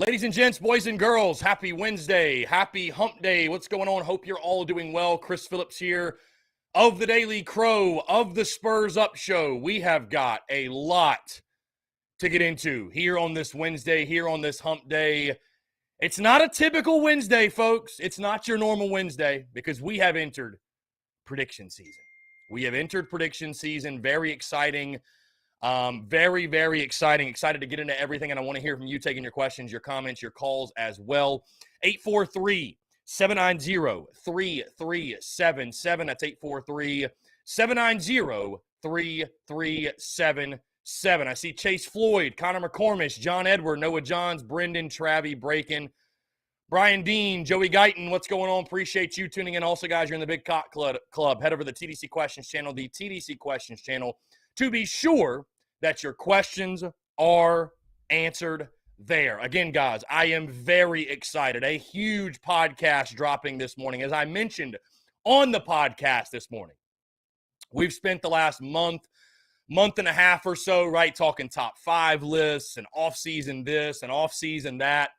Ladies and gents, boys and girls, happy Wednesday, happy hump day. What's going on? Hope you're all doing well. Chris Phillips here of the Daily Crow, of the Spurs Up Show. We have got a lot to get into here on this Wednesday, here on this hump day. It's not a typical Wednesday, folks. It's not your normal Wednesday because we have entered prediction season. We have entered prediction season. Very exciting. Very, very exciting. Excited to get into everything, and I want to hear from you taking your questions, your comments, your calls as well. 843-790-3377. That's 843-790-3377. I see Chase Floyd, Connor McCormish, John Edward, Noah Johns, Brendan, Travie, Braken, Brian Dean, Joey Guyton. What's going on? Appreciate you tuning in. Also, guys, you're in the Big Cock Club. Head over to the TDC Questions channel, the TDC Questions channel, to be sure that your questions are answered there. Again, guys, I am very excited. A huge podcast dropping this morning. As I mentioned on the podcast this morning, we've spent the last month and a half or so, right, talking top 5 lists and off-season this and off-season that.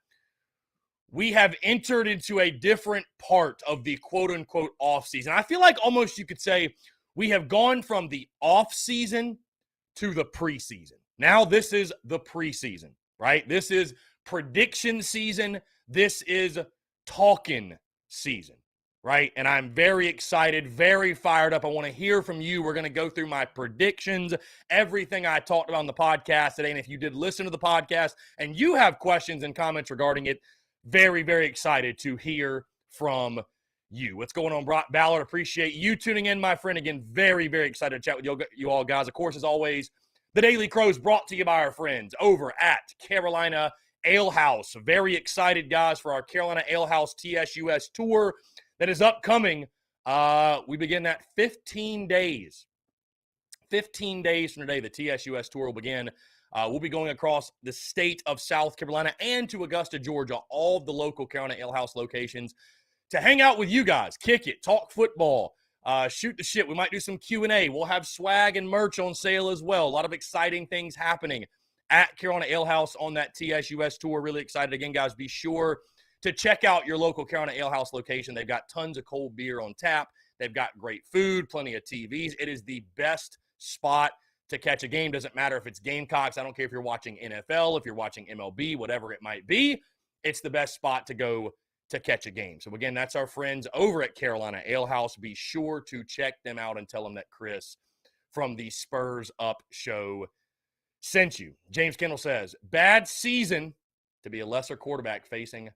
We have entered into a different part of the quote-unquote off-season. I feel like almost you could say we have gone from the off-season to the preseason. Now this is the preseason, right? This is prediction season. This is talking season, right? And I'm very excited, very fired up. I want to hear from you. We're going to go through my predictions, everything I talked about on the podcast today. And if you did listen to the podcast and you have questions and comments regarding it, very, very excited to hear from you. What's going on, Ballard? Appreciate you tuning in, my friend. Again, very, very excited to chat with you all, guys. Of course, as always, the Daily Crow is brought to you by our friends over at Carolina Ale House. Very excited, guys, for our Carolina Ale House TSUS tour that is upcoming. We begin that 15 days. 15 days from today, the TSUS tour will begin. We'll be going across the state of South Carolina and to Augusta, Georgia, all of the local Carolina Ale House locations, to hang out with you guys, kick it, talk football, shoot the shit. We might do some Q&A. We'll have swag and merch on sale as well. A lot of exciting things happening at Carolina Ale House on that TSUS tour. Really excited. Again, guys, be sure to check out your local Carolina Ale House location. They've got tons of cold beer on tap. They've got great food, plenty of TVs. It is the best spot to catch a game. Doesn't matter if it's Gamecocks. I don't care if you're watching NFL, if you're watching MLB, whatever it might be. It's the best spot to go to catch a game. So again, that's our friends over at Carolina Ale House. Be sure to check them out and tell them that Chris from the Spurs Up Show sent you. James Kendall says, bad season to be a lesser quarterback facing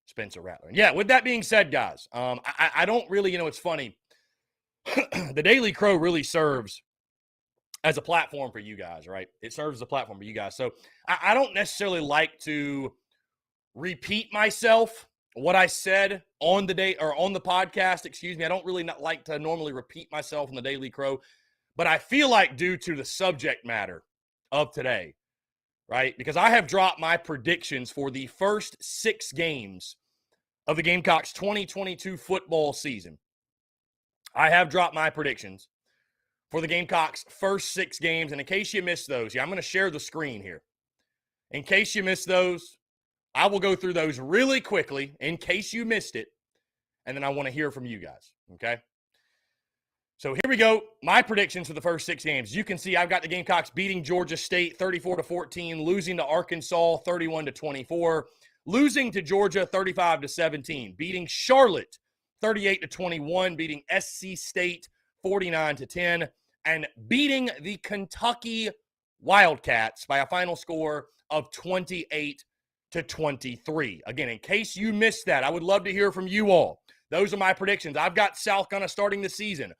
Spencer Rattler. Yeah, with that being said, guys, I don't really, it's funny. The Daily Crow really serves as a platform for you guys, right? It serves as a platform for you guys. So I don't necessarily like to repeat myself, what I said on the day or on the podcast, I don't really not like to normally repeat myself in the Daily Crow, but I feel like due to the subject matter of today, right? Because I have dropped my predictions for the first 6 games of the Gamecocks 2022 football season. I have dropped my predictions for the Gamecocks first 6 games. And in case you missed those, I'm going to share the screen here. In case you missed those, I will go through those really quickly in case you missed it, and then I want to hear from you guys, okay? So here we go. My predictions for the first 6 games. You can see I've got the Gamecocks beating Georgia State 34-14, losing to Arkansas 31-24, losing to Georgia 35-17, beating Charlotte 38-21, beating SC State 49-10, and beating the Kentucky Wildcats by a final score of 28-23. Again, in case you missed that, I would love to hear from you all. Those are my predictions. I've got South Carolina starting the season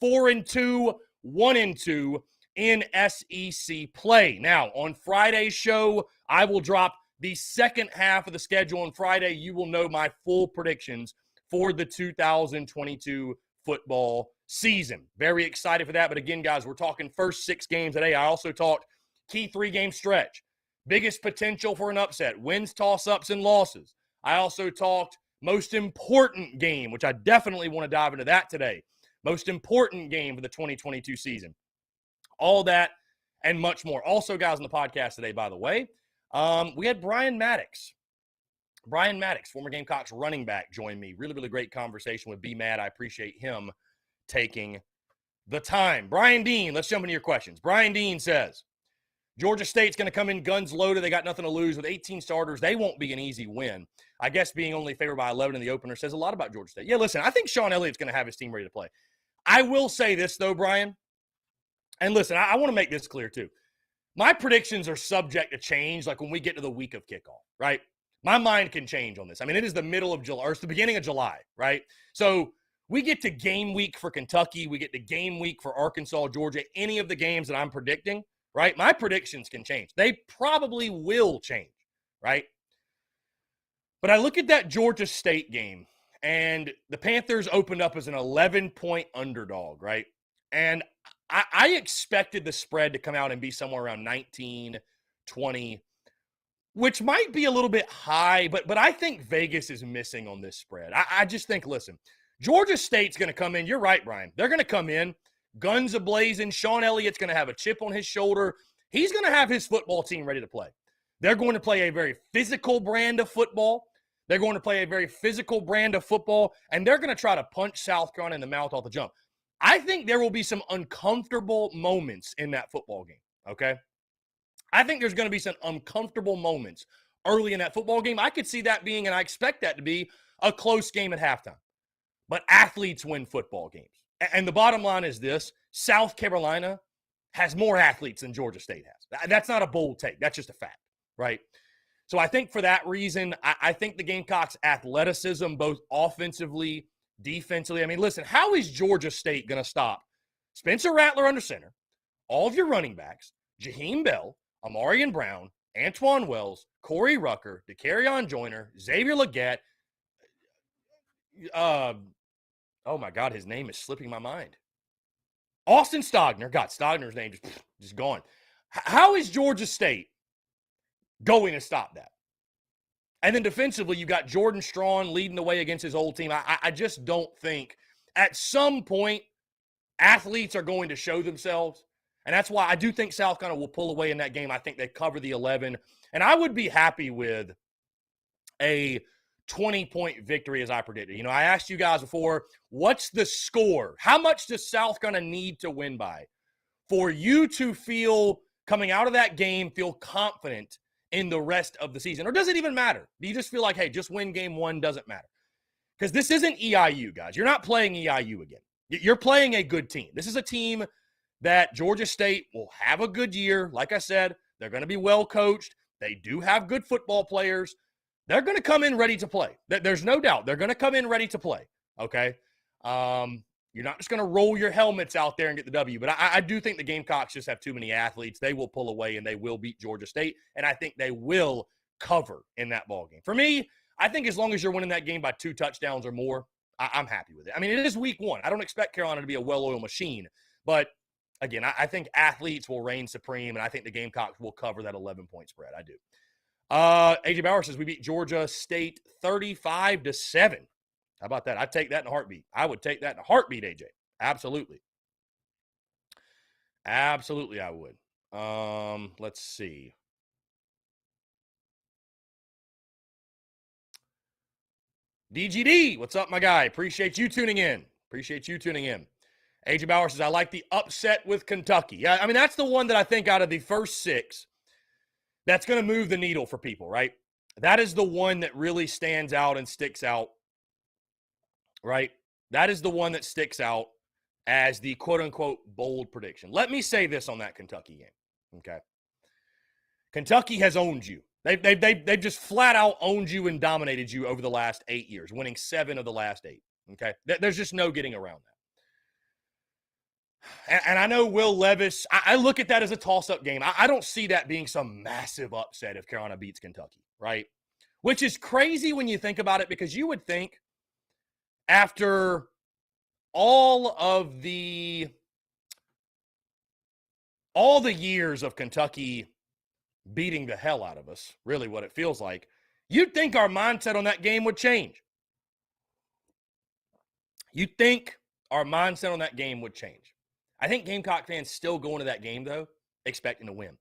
4-2, 1-2 in SEC play. Now, on Friday's show, I will drop the second half of the schedule on Friday. You will know my full predictions for the 2022 football season. Very excited for that. But again, guys, we're talking first 6 games today. I also talked key 3-game stretch. Biggest potential for an upset, wins, toss-ups, and losses. I also talked most important game, which I definitely want to dive into that today. Most important game for the 2022 season. All that and much more. Also, guys, on the podcast today, by the way, we had Brian Maddox Brian Maddox, former Gamecocks running back, joined me. Really, really great conversation with B. Mad. I appreciate him taking the time. Brian Dean, let's jump into your questions. Brian Dean says, Georgia State's going to come in guns loaded. They got nothing to lose. With 18 starters, they won't be an easy win. I guess being only favored by 11 in the opener says a lot about Georgia State. Yeah, listen, I think Sean Elliott's going to have his team ready to play. I will say this, though, Brian. And listen, I want to make this clear, too. My predictions are subject to change, like when we get to the week of kickoff, right? My mind can change on this. I mean, it is the middle of July, or it's the beginning of July, right? So we get to game week for Kentucky. We get to game week for Arkansas, Georgia, any of the games that I'm predicting, right? My predictions can change. They probably will change, right? But I look at that Georgia State game, and the Panthers opened up as an 11-point underdog, right? And I expected the spread to come out and be somewhere around 19, 20, which might be a little bit high, but I think Vegas is missing on this spread. I just think, listen, Georgia State's going to come in. You're right, Brian. They're going to come in, guns a-blazing. Sean Elliott's going to have a chip on his shoulder. He's going to have his football team ready to play. They're going to play a very physical brand of football. They're going to play a very physical brand of football, and they're going to try to punch South Carolina in the mouth off the jump. I think there will be some uncomfortable moments in that football game, okay? I think there's going to be some uncomfortable moments early in that football game. I could see that being, and I expect that to be, a close game at halftime. But athletes win football games. And the bottom line is this: South Carolina has more athletes than Georgia State has. That's not a bold take. That's just a fact, right? So I think for that reason, I think the Gamecocks' athleticism, both offensively, defensively. I mean, listen, how is Georgia State going to stop Spencer Rattler under center, all of your running backs, Jaheim Bell, Amarian Brown, Antoine Wells, Corey Rucker, DeCarrion Joyner, Xavier Legette? Oh my God, his name is slipping my mind. Austin Stogner. God, Stogner's name just gone. How is Georgia State going to stop that? And then defensively, you got Jordan Strachan leading the way against his old team. I just don't think at some point athletes are going to show themselves. And that's why I do think South Carolina will pull away in that game. I think they cover the 11. And I would be happy with a 20-point victory as I predicted. You know, I asked you guys before, what's the score? How much does South Carolina need to win by for you to feel, coming out of that game, feel confident in the rest of the season? Or does it even matter? Do you just feel like, hey, just win game one, doesn't matter? Because this isn't EIU, guys. You're not playing EIU again. You're playing a good team. This is a team that Georgia State will have a good year. Like I said, they're going to be well coached. They do have good football players. They're going to come in ready to play. There's no doubt. They're going to come in ready to play, okay? You're not just going to roll your helmets out there and get the W. But I do think the Gamecocks just have too many athletes. They will pull away, and they will beat Georgia State. And I think they will cover in that ballgame. For me, I think as long as you're winning that game by 2 touchdowns or more, I'm happy with it. I mean, it is week 1. I don't expect Carolina to be a well-oiled machine. But, again, I think athletes will reign supreme, and I think the Gamecocks will cover that 11-point spread. I do. AJ Bauer says we beat Georgia State 35-7. How about that? I'd take that in a heartbeat. I would take that in a heartbeat, AJ. Absolutely. Absolutely, I would. Let's see. DGD, what's up, my guy? Appreciate you tuning in. AJ Bauer says, I like the upset with Kentucky. Yeah, I mean, that's the one that I think out of the first 6 that's going to move the needle for people, right? That is the one that really stands out and sticks out, right? That is the one that sticks out as the quote-unquote bold prediction. Let me say this on that Kentucky game, okay? Kentucky has owned you. They've just flat out owned you and dominated you over the last 8 years, winning 7 of the last 8, okay? There's just no getting around that. And I know Will Levis, I look at that as a toss-up game. I don't see that being some massive upset if Carolina beats Kentucky, right? Which is crazy when you think about it, because you would think after all the years of Kentucky beating the hell out of us, really what it feels like, you'd think our mindset on that game would change. You'd think our mindset on that game would change. I think Gamecock fans still go into that game, though, expecting to win.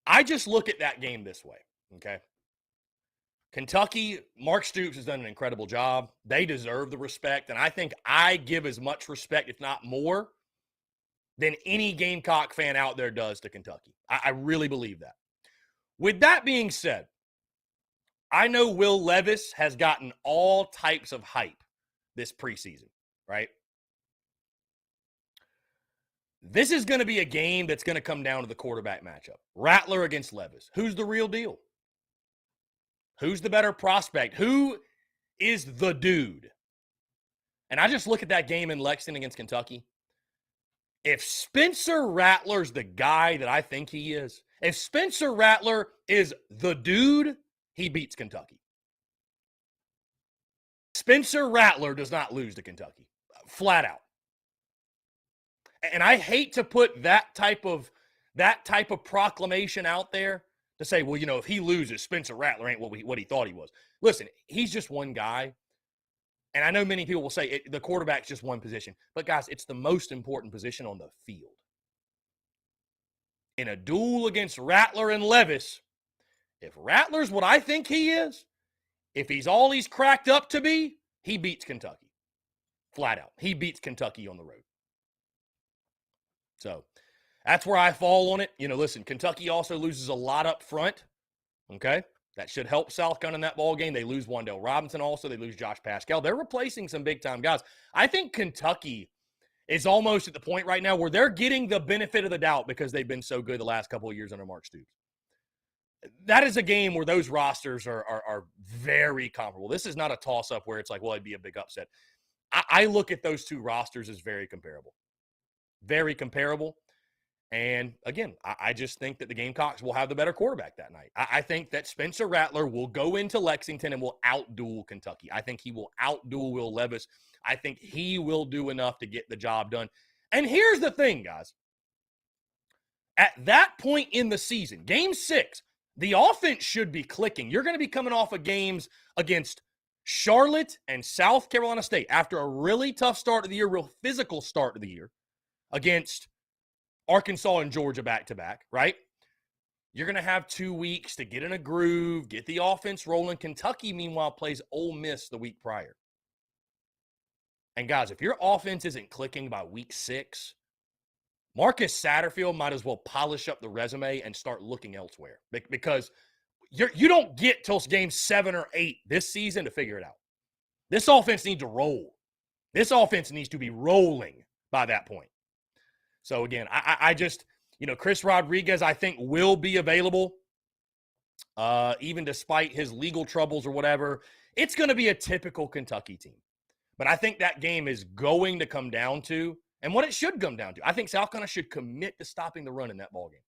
I just look at that game this way, okay? Kentucky, Mark Stoops has done an incredible job. They deserve the respect, and I think I give as much respect, if not more, than any Gamecock fan out there does to Kentucky. I really believe that. With that being said, I know Will Levis has gotten all types of hype this preseason, right? This is going to be a game that's going to come down to the quarterback matchup. Rattler against Levis. Who's the real deal? Who's the better prospect? Who is the dude? And I just look at that game in Lexington against Kentucky. If Spencer Rattler's the guy that I think he is, if Spencer Rattler is the dude, he beats Kentucky. Spencer Rattler does not lose to Kentucky, flat out. And I hate to put that type of proclamation out there to say, well, you know, if he loses, Spencer Rattler ain't what he thought he was. Listen, he's just one guy. And I know many people will say the quarterback's just one position. But, guys, it's the most important position on the field. In a duel against Rattler and Levis, if Rattler's what I think he is, if he's all he's cracked up to be, he beats Kentucky. Flat out. He beats Kentucky on the road. So that's where I fall on it. You know, listen, Kentucky also loses a lot up front. Okay? That should help South Carolina in that ball game. They lose Wan'Dale Robinson also. They lose Josh Pascal. They're replacing some big-time guys. I think Kentucky is almost at the point right now where they're getting the benefit of the doubt because they've been so good the last couple of years under Mark Stoops. That is a game where those rosters are very comparable. This is not a toss-up where it's like, well, it'd be a big upset. I look at those two rosters as very comparable. Very comparable. And, again, I just think that the Gamecocks will have the better quarterback that night. I think that Spencer Rattler will go into Lexington and will outduel Kentucky. I think he will outduel Will Levis. I think he will do enough to get the job done. And here's the thing, guys. At that point in the season, Game 6, the offense should be clicking. You're going to be coming off of games against Charlotte and South Carolina State after a really tough start of the year, real physical start of the year, against Arkansas and Georgia back-to-back, right? You're going to have 2 weeks to get in a groove, get the offense rolling. Kentucky, meanwhile, plays Ole Miss the week prior. And, guys, if your offense isn't clicking by week 6, Marcus Satterfield might as well polish up the resume and start looking elsewhere because you don't get till game 7 or 8 this season to figure it out. This offense needs to roll. This offense needs to be rolling by that point. So, again, I just, you know, Chris Rodriguez, I think, will be available, even despite his legal troubles or whatever. It's going to be a typical Kentucky team. But I think that game is going to come down to, and what it should come down to, I think South Carolina should commit to stopping the run in that ballgame.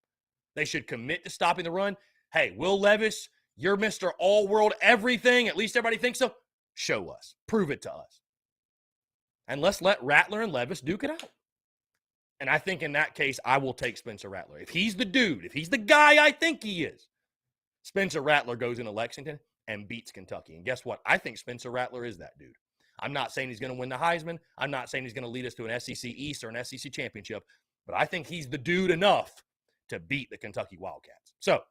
They should commit to stopping the run. Hey, Will Levis, you're Mr. All-World everything. At least everybody thinks so. Show us. Prove it to us. And let's let Rattler and Levis duke it out. And I think in that case, I will take Spencer Rattler. If he's the dude, if he's the guy I think he is, Spencer Rattler goes into Lexington and beats Kentucky. And guess what? I think Spencer Rattler is that dude. I'm not saying he's going to win the Heisman. I'm not saying he's going to lead us to an SEC East or an SEC championship. But I think he's the dude enough to beat the Kentucky Wildcats. So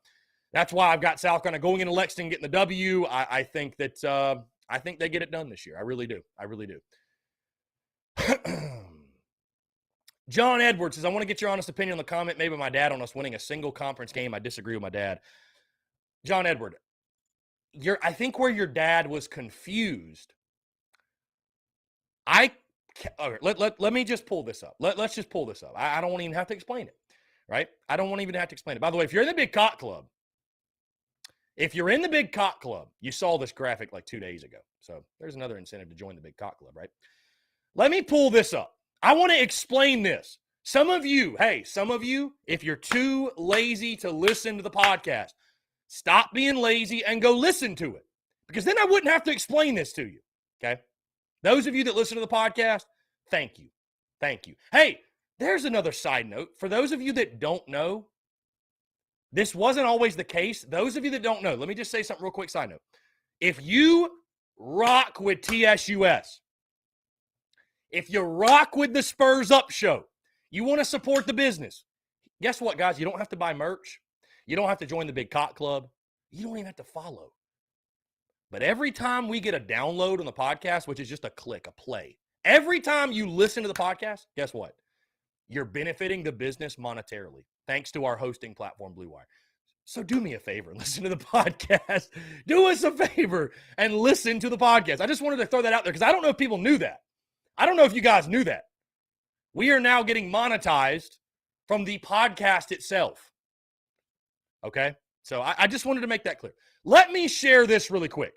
that's why I've got South Carolina going into Lexington, getting the W. I think that I think they get it done this year. I really do. I really do. John Edwards says, I want to get your honest opinion on the comment made by my dad on us winning a single conference game. I disagree with my dad. John Edward, I think where your dad was confused, let me just pull this up. Let's just pull this up. I don't want to even have to explain it, right? I don't want to even have to explain it. By the way, if you're in the Big Cock Club, you saw this graphic like 2 days ago. So there's another incentive to join the Big Cock Club, right? Let me pull this up. I want to explain this. Some of you, if you're too lazy to listen to the podcast, stop being lazy and go listen to it. Because then I wouldn't have to explain this to you, okay? Those of you that listen to the podcast, thank you. Thank you. Hey, there's another side note. For those of you that don't know, this wasn't always the case. Those of you that don't know, let me just say something real quick, side note. If you rock with TSUS, if you rock with the Spurs Up show, you want to support the business, guess what, guys? You don't have to buy merch. You don't have to join the Big Cock Club. You don't even have to follow. But every time we get a download on the podcast, which is just a click, a play, every time you listen to the podcast, guess what? You're benefiting the business monetarily thanks to our hosting platform, Blue Wire. So do me a favor, listen to the podcast. Do us a favor and listen to the podcast. I just wanted to throw that out there because I don't know if people knew that. I don't know if you guys knew that. We are now getting monetized from the podcast itself. Okay? So I just wanted to make that clear. Let me share this really quick.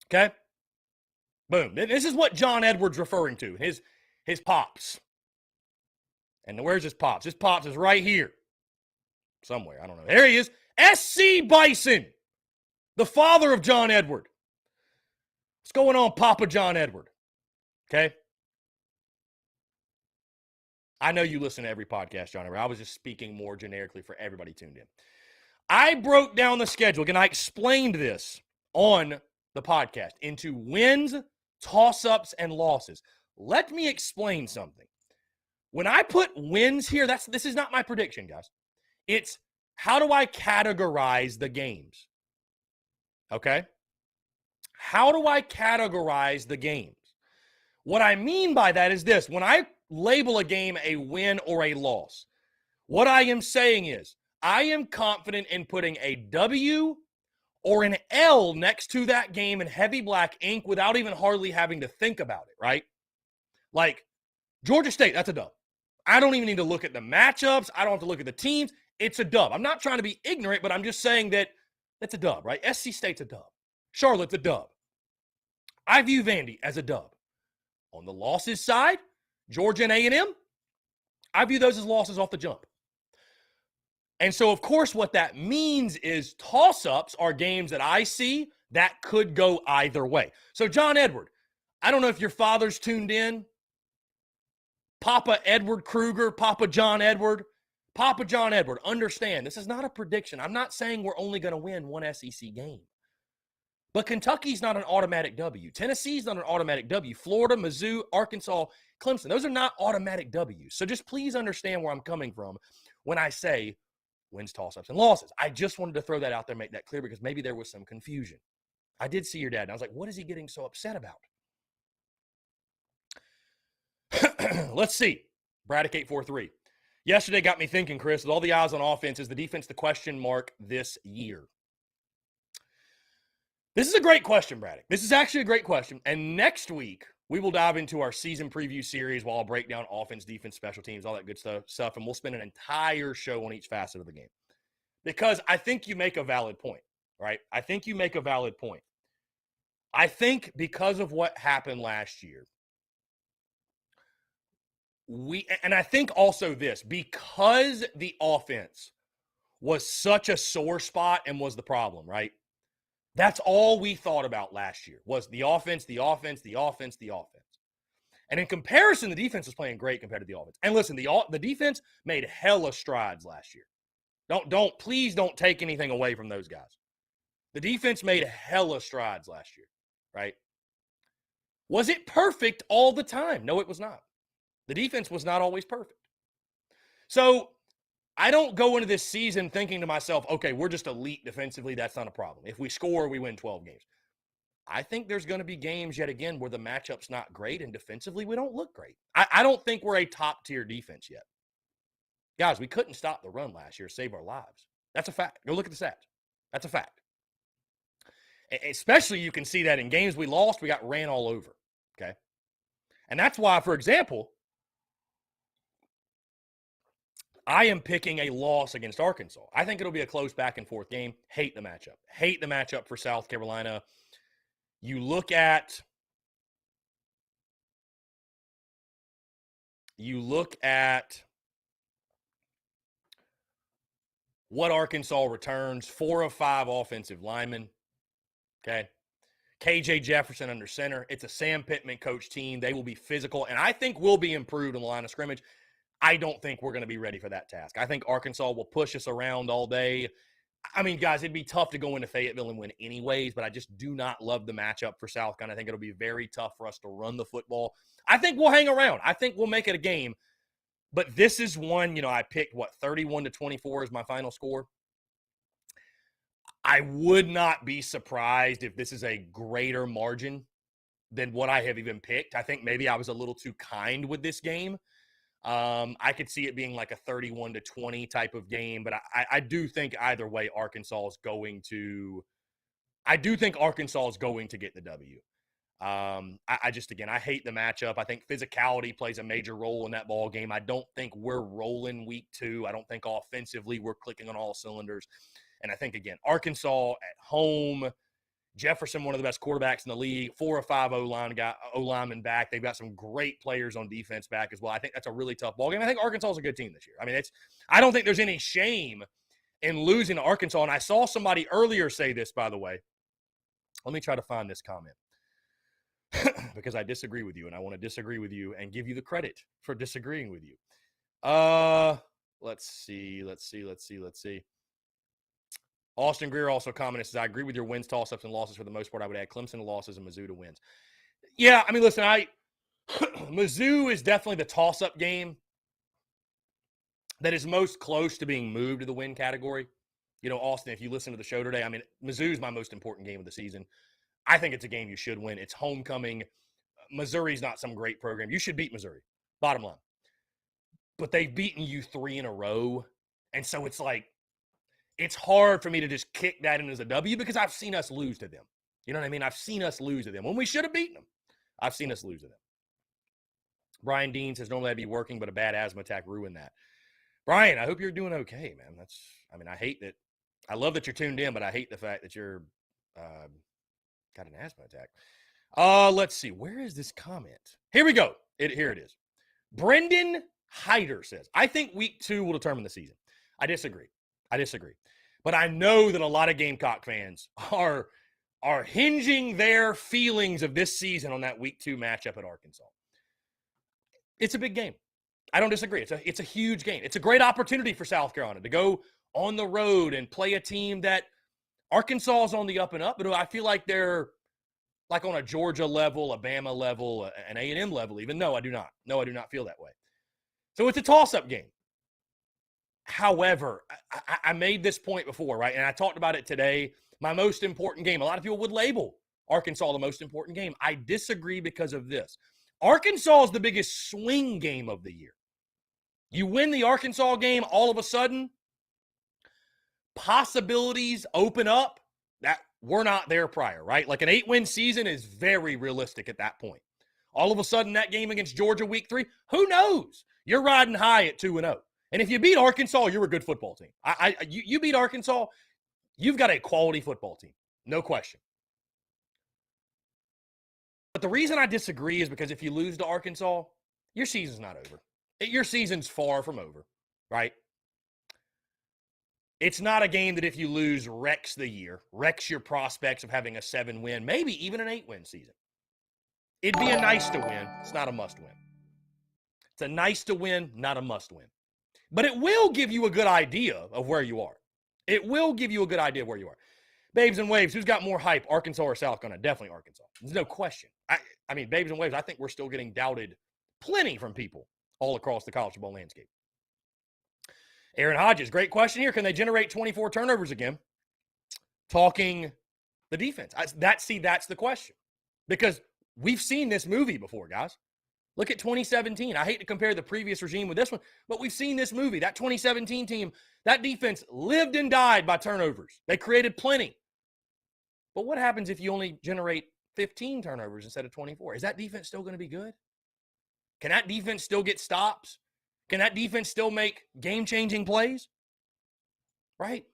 Okay? Boom. This is what John Edwards referring to, his pops. And where's his pops? His pops is right here. Somewhere. I don't know. There he is. S.C. Bison, the father of John Edward. What's going on, Papa John Edward? Okay? I know you listen to every podcast, John Edward. I was just speaking more generically for everybody tuned in. I broke down the schedule, and I explained this on the podcast into wins, toss-ups, and losses. Let me explain something. When I put wins here, this is not my prediction, guys. It's how do I categorize the games? Okay? How do I categorize the games? What I mean by that is this. When I label a game a win or a loss, what I am saying is I am confident in putting a W or an L next to that game in heavy black ink without even hardly having to think about it, right? Like Georgia State, that's a dub. I don't even need to look at the matchups. I don't have to look at the teams. It's a dub. I'm not trying to be ignorant, but I'm just saying that it's a dub, right? SC State's a dub. Charlotte's a dub. I view Vandy as a dub. On the losses side, Georgia and A&M, I view those as losses off the jump. And so, of course, what that means is toss-ups are games that I see that could go either way. So, John Edward, I don't know if your father's tuned in. Papa Edward Kruger, Papa John Edward. Papa John Edward, understand, this is not a prediction. I'm not saying we're only going to win one SEC game. But Kentucky's not an automatic W. Tennessee's not an automatic W. Florida, Mizzou, Arkansas, Clemson, those are not automatic W's. So just please understand where I'm coming from when I say wins, toss-ups, and losses. I just wanted to throw that out there, make that clear, because maybe there was some confusion. I did see your dad, and I was like, what is he getting so upset about? Let's see. Braddock 843. Yesterday got me thinking, Chris, with all the eyes on offense, is the defense the question mark this year? This is a great question, Braddock. This is actually a great question. And next week, we will dive into our season preview series where I'll break down offense, defense, special teams, all that good stuff. And we'll spend an entire show on each facet of the game. Because I think you make a valid point, right? I think you make a valid point. I think because of what happened last year, and I think also this, because the offense was such a sore spot and was the problem, right? That's all we thought about last year was the offense, the offense, the offense, the offense. And in comparison, the defense was playing great compared to the offense. And listen, the defense made hella strides last year. Please don't take anything away from those guys. The defense made hella strides last year, right? Was it perfect all the time? No, it was not. The defense was not always perfect. So I don't go into this season thinking to myself, okay, we're just elite defensively. That's not a problem. If we score, we win 12 games. I think there's going to be games yet again where the matchup's not great and defensively we don't look great. I don't think we're a top-tier defense yet. Guys, we couldn't stop the run last year to save our lives. That's a fact. Go look at the stats. That's a fact. Especially you can see that in games we lost, we got ran all over, okay? And that's why, for example, I am picking a loss against Arkansas. I think it'll be a close back-and-forth game. Hate the matchup. Hate the matchup for South Carolina. You look at what Arkansas returns. 4 of 5 offensive linemen. Okay. KJ Jefferson under center. It's a Sam Pittman coach team. They will be physical, and I think we'll be improved on the line of scrimmage. I don't think we're going to be ready for that task. I think Arkansas will push us around all day. I mean, guys, it'd be tough to go into Fayetteville and win anyways, but I just do not love the matchup for South Carolina. I think it'll be very tough for us to run the football. I think we'll hang around. I think we'll make it a game. But this is one, I picked, 31-24 is my final score. I would not be surprised if this is a greater margin than what I have even picked. I think maybe I was a little too kind with this game. I could see it being like a 31-20 type of game, but I do think either way, Arkansas is going to. I do think Arkansas is going to get the W. I just, again, I hate the matchup. I think physicality plays a major role in that ball game. I don't think we're rolling week 2. I don't think offensively we're clicking on all cylinders. And I think, again, Arkansas at home, Jefferson, one of the best quarterbacks in the league, 4 or 5 O-linemen back. They've got some great players on defense back as well. I think that's a really tough ball game. I think Arkansas is a good team this year. I mean, I don't think there's any shame in losing to Arkansas. And I saw somebody earlier say this, by the way. Let me try to find this comment. Because I disagree with you, and I want to disagree with you and give you the credit for disagreeing with you. Let's see. Austin Greer also commented, says, I agree with your wins, toss-ups, and losses for the most part. I would add Clemson to losses and Mizzou to wins. Yeah, I mean, listen, Mizzou is definitely the toss-up game that is most close to being moved to the win category. You know, Austin, if you listen to the show today, I mean, Mizzou is my most important game of the season. I think it's a game you should win. It's homecoming. Missouri's not some great program. You should beat Missouri, bottom line. But they've beaten you 3 in a row. And so it's like, it's hard for me to just kick that in as a W because I've seen us lose to them. You know what I mean? I've seen us lose to them when we should have beaten them. I've seen us lose to them. Brian Dean says, normally I'd be working, but a bad asthma attack ruined that. Brian, I hope you're doing okay, man. I hate that. I love that you're tuned in, but I hate the fact that you're got an asthma attack. Let's see. Where is this comment? Here we go. Here it is. Brendan Hyder says, I think week 2 will determine the season. I disagree. But I know that a lot of Gamecock fans are hinging their feelings of this season on that week 2 matchup at Arkansas. It's a big game. I don't disagree. It's a huge game. It's a great opportunity for South Carolina to go on the road and play a team that Arkansas is on the up and up, but I feel like they're like on a Georgia level, a Bama level, an A&M level even. No, I do not. No, I do not feel that way. So it's a toss-up game. However, I made this point before, right? And I talked about it today. My most important game. A lot of people would label Arkansas the most important game. I disagree because of this. Arkansas is the biggest swing game of the year. You win the Arkansas game, all of a sudden, possibilities open up that were not there prior, right? Like an 8-win season is very realistic at that point. All of a sudden, that game against Georgia week 3, who knows? You're riding high at 2-0. And if you beat Arkansas, you're a good football team. You beat Arkansas, you've got a quality football team. No question. But the reason I disagree is because if you lose to Arkansas, your season's not over. Your season's far from over, right? It's not a game that if you lose wrecks the year, wrecks your prospects of having a 7-win, maybe even an 8-win season. It'd be a nice to win. It's not a must win. It's a nice to win, not a must win. But it will give you a good idea of where you are. It will give you a good idea of where you are. Babes and Waves, who's got more hype, Arkansas or South Carolina? Definitely Arkansas. There's no question. I mean, Babes and Waves, I think we're still getting doubted plenty from people all across the college football landscape. Aaron Hodges, great question here. Can they generate 24 turnovers again? Talking the defense. That's the question. Because we've seen this movie before, guys. Look at 2017. I hate to compare the previous regime with this one, but we've seen this movie. That 2017 team, that defense lived and died by turnovers. They created plenty. But what happens if you only generate 15 turnovers instead of 24? Is that defense still going to be good? Can that defense still get stops? Can that defense still make game-changing plays? Right?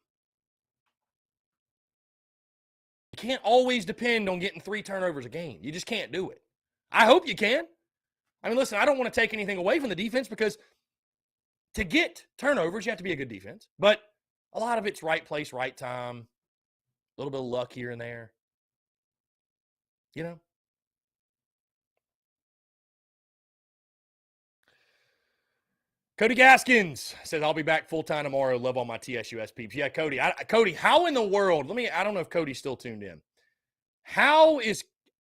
You can't always depend on getting 3 turnovers a game. You just can't do it. I hope you can. I mean, listen, I don't want to take anything away from the defense because to get turnovers, you have to be a good defense. But a lot of it's right place, right time, a little bit of luck here and there. You know? Cody Gaskins says, I'll be back full-time tomorrow. Love all my TSUS peeps. Yeah, Cody. Cody, how in the world? I don't know if Cody's still tuned in.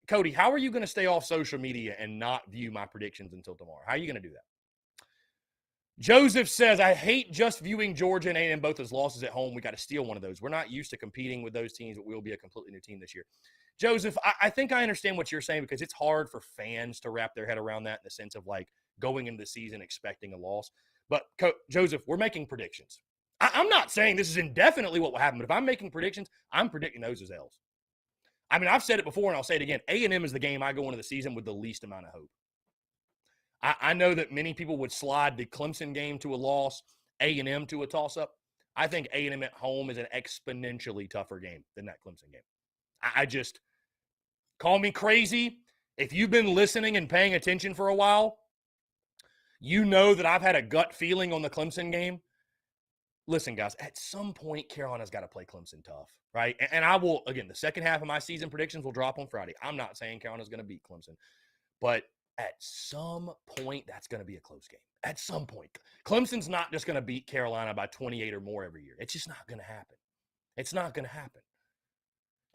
Cody, how are you going to stay off social media and not view my predictions until tomorrow? How are you going to do that? Joseph says, I hate just viewing Georgia and A&M both as losses at home. We got to steal one of those. We're not used to competing with those teams, but we'll be a completely new team this year. Joseph, I think I understand what you're saying because it's hard for fans to wrap their head around that in the sense of like going into the season expecting a loss. But Joseph, we're making predictions. I'm not saying this is indefinitely what will happen, but if I'm making predictions, I'm predicting those as L's. I mean, I've said it before and I'll say it again. A&M is the game I go into the season with the least amount of hope. I know that many people would slide the Clemson game to a loss, A&M to a toss-up. I think A&M at home is an exponentially tougher game than that Clemson game. I just, call me crazy. If you've been listening and paying attention for a while, you know that I've had a gut feeling on the Clemson game. Listen, guys, at some point, Carolina's got to play Clemson tough, right? And I will, again, the second half of my season predictions will drop on Friday. I'm not saying Carolina's going to beat Clemson, but at some point, that's going to be a close game. At some point. Clemson's not just going to beat Carolina by 28 or more every year. It's just not going to happen. It's not going to happen.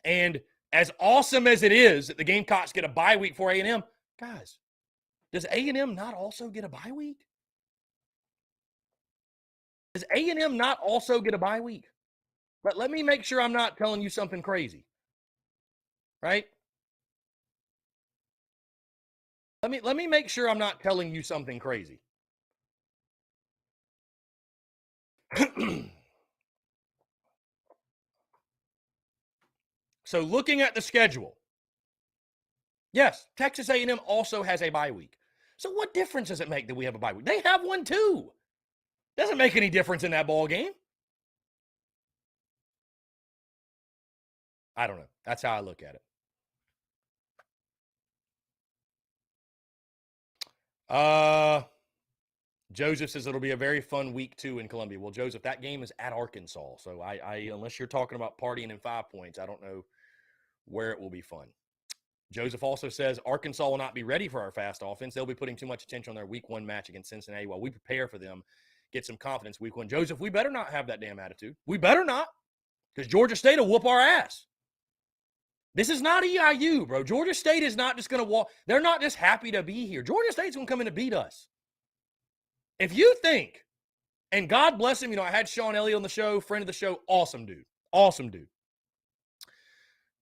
And as awesome as it is that the Gamecocks get a bye week for A&M, guys, does A&M not also get a bye week? Does A&M not also get a bye week? But let me make sure I'm not telling you something crazy, right? Let me make sure I'm not telling you something crazy. So looking at the schedule, yes, Texas A&M also has a bye week. So what difference does it make that we have a bye week? They have one too. Doesn't make any difference in that ball game. I don't know. That's how I look at it. Joseph says it'll be a very fun week 2 in Columbia. Well, Joseph, that game is at Arkansas. So I unless you're talking about partying in 5 points, I don't know where it will be fun. Joseph also says Arkansas will not be ready for our fast offense. They'll be putting too much attention on their week 1 match against Cincinnati while we prepare for them, get some confidence week 1. Joseph, we better not have that damn attitude. We better not, because Georgia State will whoop our ass. This is not EIU, bro. Georgia State is not just going to walk. They're not just happy to be here. Georgia State's going to come in to beat us. If you think, and God bless him, I had Sean Elliott on the show, friend of the show, awesome dude. Awesome dude.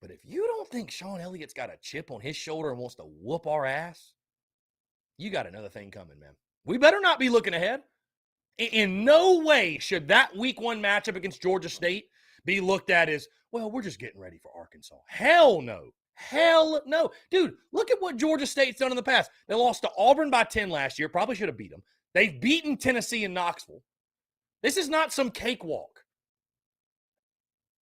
But if you don't think Sean Elliott's got a chip on his shoulder and wants to whoop our ass, you got another thing coming, man. We better not be looking ahead. In no way should that week 1 matchup against Georgia State be looked at as, well, we're just getting ready for Arkansas. Hell no. Hell no. Dude, look at what Georgia State's done in the past. They lost to Auburn by 10 last year. Probably should have beat them. They've beaten Tennessee and Knoxville. This is not some cakewalk.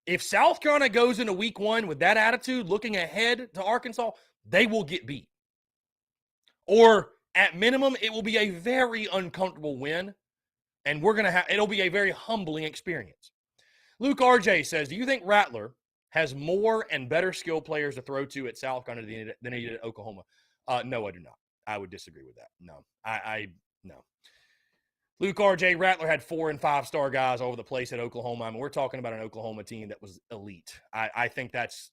If South Carolina goes into week 1 with that attitude, looking ahead to Arkansas, they will get beat. Or at minimum, it will be a very uncomfortable win. And it'll be a very humbling experience. Luke RJ says, do you think Rattler has more and better skill players to throw to at South Carolina than he did at Oklahoma? No, I do not. I would disagree with that. No, no. Luke RJ, Rattler had 4- and 5-star guys all over the place at Oklahoma. I mean, we're talking about an Oklahoma team that was elite. I think that's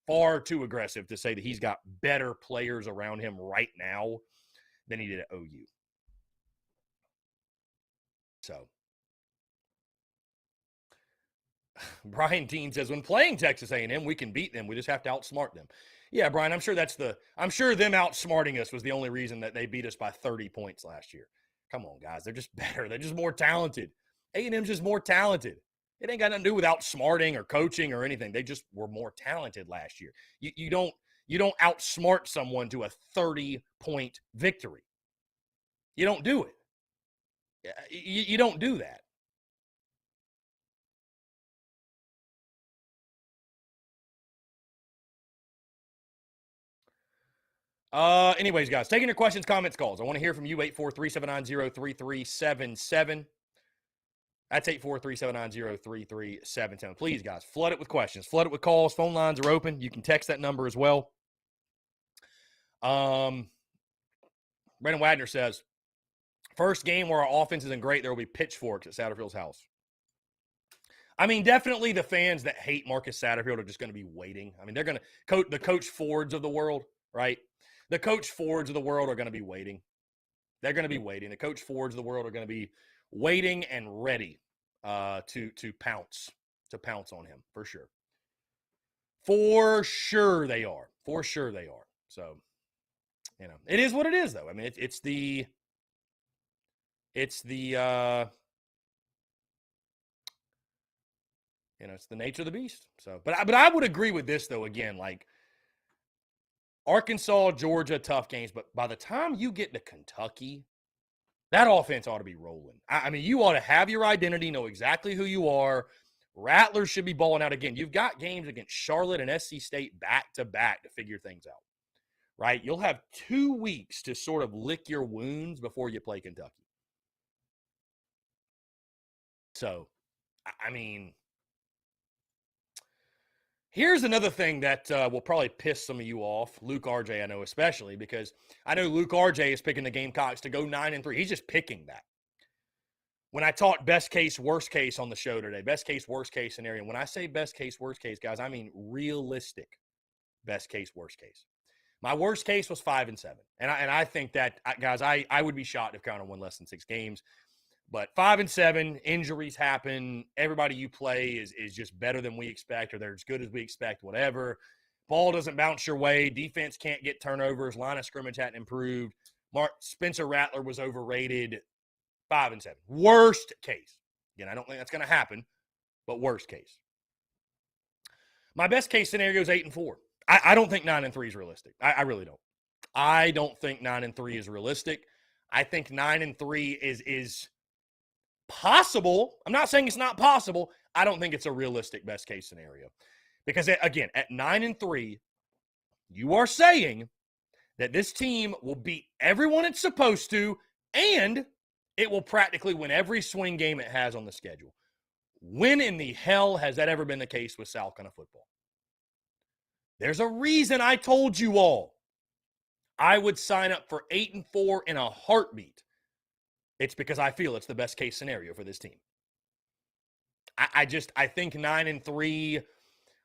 far too aggressive to say that he's got better players around him right now than he did at OU. So, Brian Dean says, when playing Texas A&M, we can beat them. We just have to outsmart them. Yeah, Brian, I'm sure them outsmarting us was the only reason that they beat us by 30 points last year. Come on, guys. They're just better. They're just more talented. A&M's just more talented. It ain't got nothing to do with outsmarting or coaching or anything. They just were more talented last year. You don't outsmart someone to a 30-point victory. You don't do it. You don't do that. Anyways, guys, taking your questions, comments, calls. I want to hear from you, 843-790-3377. That's 843-790-3377. Please, guys, flood it with questions. Flood it with calls. Phone lines are open. You can text that number as well. Brandon Wagner says, first game where our offense isn't great, there will be pitchforks at Satterfield's house. I mean, definitely the fans that hate Marcus Satterfield are just going to be waiting. I mean, they're going to the Coach Fords of the world, right? The Coach Fords of the world are going to be waiting. They're going to be waiting. The Coach Fords of the world are going to be waiting and ready to pounce on him for sure. For sure they are. For sure they are. So, it is what it is, though. I mean, it's the it's the nature of the beast. So, but I would agree with this though. Again, like Arkansas, Georgia, tough games, but by the time you get to Kentucky, that offense ought to be rolling. I mean, you ought to have your identity, know exactly who you are. Rattlers should be balling out again. You've got games against Charlotte and SC State back to back to figure things out, right? You'll have 2 weeks to sort of lick your wounds before you play Kentucky. So, I mean, here's another thing that will probably piss some of you off. Luke RJ, I know especially, because I know Luke RJ is picking the Gamecocks to go 9-3. He's just picking that. When I talked best case, worst case on the show today, best case, worst case scenario. When I say best case, worst case, guys, I mean realistic best case, worst case. My worst case was 5-7. And I think that, guys, I would be shocked if Carolina won less than 6 games. But 5-7, injuries happen. Everybody you play is just better than we expect, or they're as good as we expect, whatever. Ball doesn't bounce your way. Defense can't get turnovers. Line of scrimmage hadn't improved. Spencer Rattler was overrated. 5-7. Worst case. Again, I don't think that's going to happen, but worst case. My best case scenario is 8-4. I don't think 9-3 is realistic. I really don't. I don't think 9-3 is realistic. I think 9-3 is possible. I'm not saying it's not possible. I don't think it's a realistic best case scenario. Because, again, at 9-3, you are saying that this team will beat everyone it's supposed to, and it will practically win every swing game it has on the schedule. When in the hell has that ever been the case with South Carolina football? There's a reason I told you all I would sign up for 8-4 in a heartbeat. It's because I feel it's the best case scenario for this team. I think 9-3,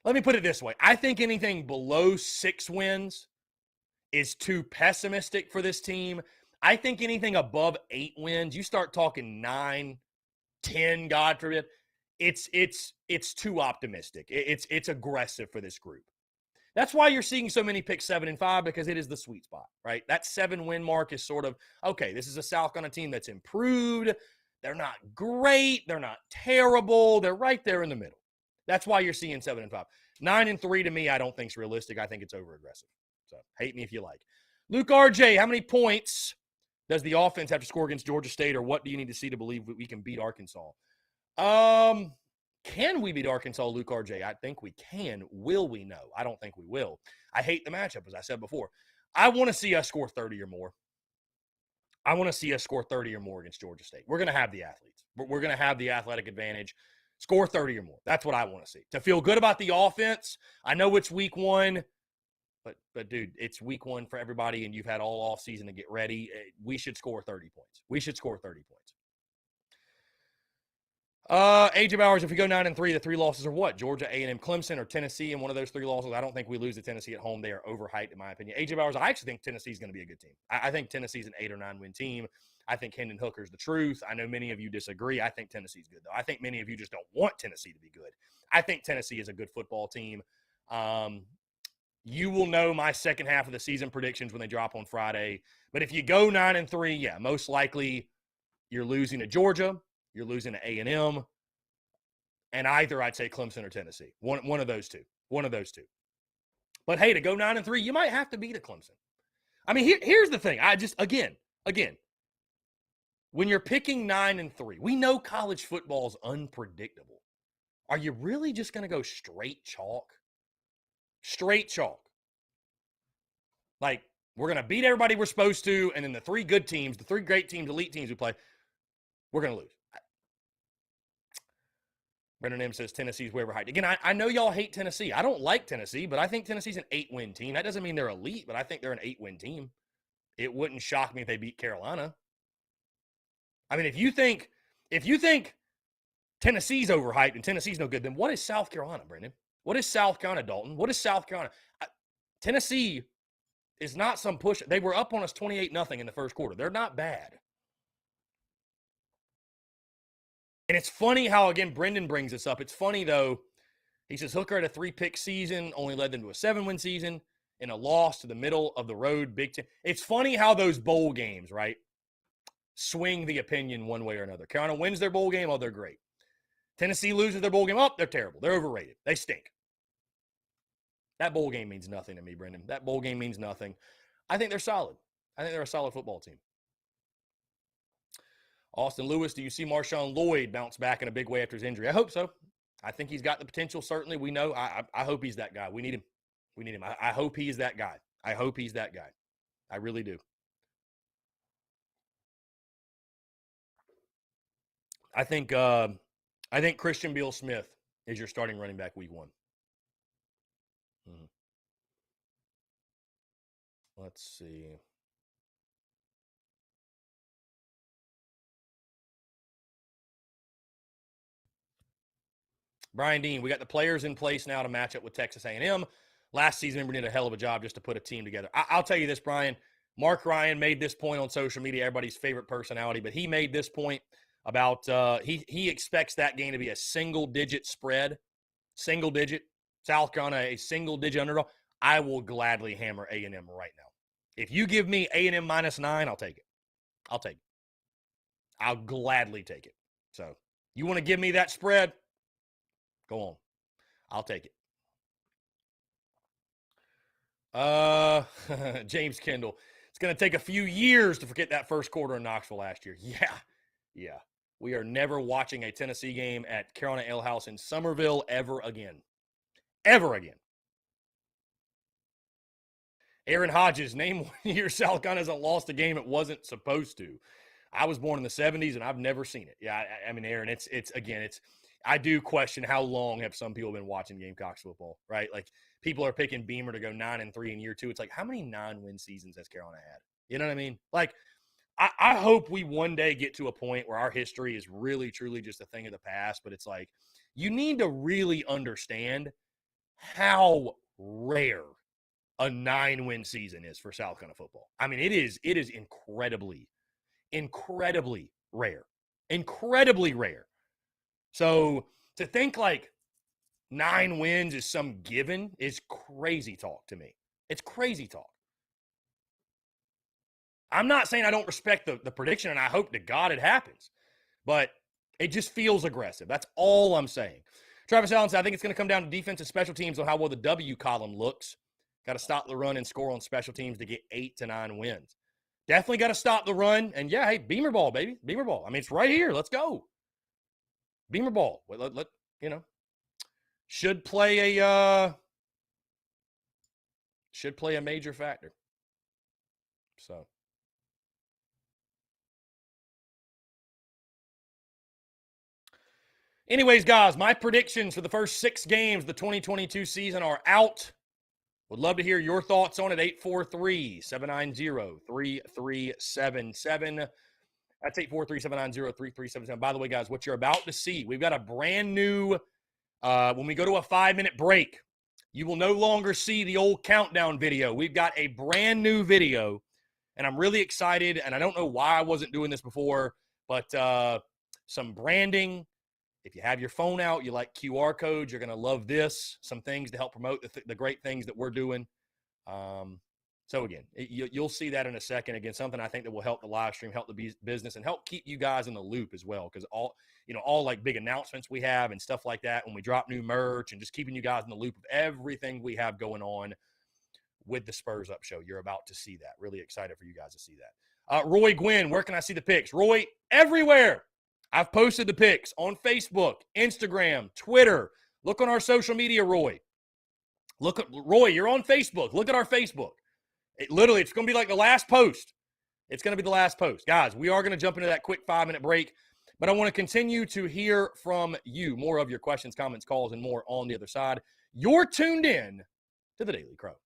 let me put it this way. I think anything below 6 wins is too pessimistic for this team. I think anything above 8 wins, you start talking 9, 10, God forbid, it's too optimistic. It's aggressive for this group. That's why you're seeing so many pick 7-5, because it is the sweet spot, right? That 7-win mark is sort of, okay, this is a South Carolina team that's improved. They're not great. They're not terrible. They're right there in the middle. That's why you're seeing 7-5. 9-3 to me, I don't think is realistic. I think it's over aggressive. So hate me if you like. Luke RJ, how many points does the offense have to score against Georgia State, or what do you need to see to believe that we can beat Arkansas? Can we beat Arkansas, Luke RJ? I think we can. Will we? No. I don't think we will. I hate the matchup, as I said before. I want to see us score 30 or more. I want to see us score 30 or more against Georgia State. We're going to have the athletes. We're going to have the athletic advantage. Score 30 or more. That's what I want to see. To feel good about the offense, I know it's week 1, but dude, it's week 1 for everybody, and you've had all offseason to get ready. We should score 30 points. We should score 30 points. AJ Bowers, if we go 9-3, the 3 losses are what? Georgia, A&M, Clemson, or Tennessee? And one of those 3 losses, I don't think we lose to Tennessee at home. They are overhyped, in my opinion. AJ Bowers, I actually think Tennessee's going to be a good team. I think Tennessee's an 8 or 9 win team. I think Hendon Hooker's the truth. I know many of you disagree. I think Tennessee's good, though. I think many of you just don't want Tennessee to be good. I think Tennessee is a good football team. You will know my second half of the season predictions when they drop on Friday. But if you go 9-3, yeah, most likely you're losing to Georgia. You're losing to A&M, and either I'd say Clemson or Tennessee. One of those two. One of those two. But hey, to go 9-3, you might have to beat a Clemson. I mean, here's the thing. Again, when you're picking 9-3, we know college football is unpredictable. Are you really just going to go straight chalk? Straight chalk. Like, we're going to beat everybody we're supposed to, and then the 3 good teams, the 3 great teams, elite teams we play, we're going to lose. Brendan M says Tennessee's way overhyped. Again, I know y'all hate Tennessee. I don't like Tennessee, but I think Tennessee's an 8-win team. That doesn't mean they're elite, but I think they're an 8-win team. It wouldn't shock me if they beat Carolina. I mean, if you think Tennessee's overhyped and Tennessee's no good, then what is South Carolina, Brendan? What is South Carolina, Dalton? What is South Carolina? Tennessee is not some push. They were up on us 28-0 in the first quarter. They're not bad. And it's funny how, again, Brendan brings this up. It's funny, though. He says Hooker had a 3-pick season, only led them to a 7-win season, and a loss to the middle of the road Big Ten. It's funny how those bowl games, right, swing the opinion one way or another. Carolina wins their bowl game, oh, they're great. Tennessee loses their bowl game, oh, they're terrible. They're overrated. They stink. That bowl game means nothing to me, Brendan. That bowl game means nothing. I think they're solid. I think they're a solid football team. Austin Lewis, do you see Marshawn Lloyd bounce back in a big way after his injury? I hope so. I think he's got the potential, certainly. We know. I hope he's that guy. We need him. We need him. I hope he's that guy. I hope he's that guy. I really do. I think Christian Beal-Smith is your starting running back week 1. Let's see. Brian Dean, we got the players in place now to match up with Texas A&M. Last season, we did a hell of a job just to put a team together. I'll tell you this, Brian. Mark Ryan made this point on social media, everybody's favorite personality, but he made this point about he expects that game to be a single-digit spread, single-digit. South Carolina, a single-digit underdog. I will gladly hammer A&M right now. If you give me A&M -9, I'll take it. I'll take it. I'll gladly take it. So you want to give me that spread? Go on. I'll take it. James Kendall. It's going to take a few years to forget that first quarter in Knoxville last year. Yeah. We are never watching a Tennessee game at Carolina Ale House in Summerville ever again. Ever again. Aaron Hodges, name 1 year South Carolina hasn't lost a game it wasn't supposed to. I was born in the 70s, and I've never seen it. Yeah, I mean, Aaron, it's I do question how long have some people been watching Gamecocks football, right? Like, people are picking Beamer to go 9-3 in year 2. It's like, how many 9-win seasons has Carolina had? You know what I mean? Like, I hope we one day get to a point where our history is really, truly just a thing of the past. But it's like, you need to really understand how rare a 9-win season is for South Carolina football. I mean, it is incredibly, incredibly rare. Incredibly rare. So to think like 9 wins is some given is crazy talk to me. It's crazy talk. I'm not saying I don't respect the prediction, and I hope to God it happens, but it just feels aggressive. That's all I'm saying. Travis Allen said, I think it's going to come down to defense and special teams on how well the W column looks. Got to stop the run and score on special teams to get 8 to 9 wins. Definitely got to stop the run. And yeah, hey, Beamer ball, baby. Beamer ball. I mean, it's right here. Let's go. Beamer ball. Let should play a major factor. So anyways, guys, my predictions for the first 6 games of the 2022 season are out. Would love to hear your thoughts on it. 843-790-3377. That's 843-790-3377. By the way, guys, what you're about to see, we've got a brand new, when we go to a 5-minute break, you will no longer see the old countdown video. We've got a brand new video, and I'm really excited, and I don't know why I wasn't doing this before, but some branding. If you have your phone out, you like QR codes, you're going to love this. Some things to help promote the great things that we're doing. So, again, you'll see that in a second. Again, something I think that will help the live stream, help the business, and help keep you guys in the loop as well. Because all like big announcements we have and stuff like that when we drop new merch and just keeping you guys in the loop of everything we have going on with the Spurs Up Show. You're about to see that. Really excited for you guys to see that. Roy Gwynn, where can I see the pics? Roy, everywhere. I've posted the pics on Facebook, Instagram, Twitter. Look on our social media, Roy. Look at Roy, you're on Facebook. Look at our Facebook. It's going to be like the last post. It's going to be the last post. Guys, we are going to jump into that quick 5-minute break, but I want to continue to hear from you. More of your questions, comments, calls, and more on the other side. You're tuned in to the Daily Crow.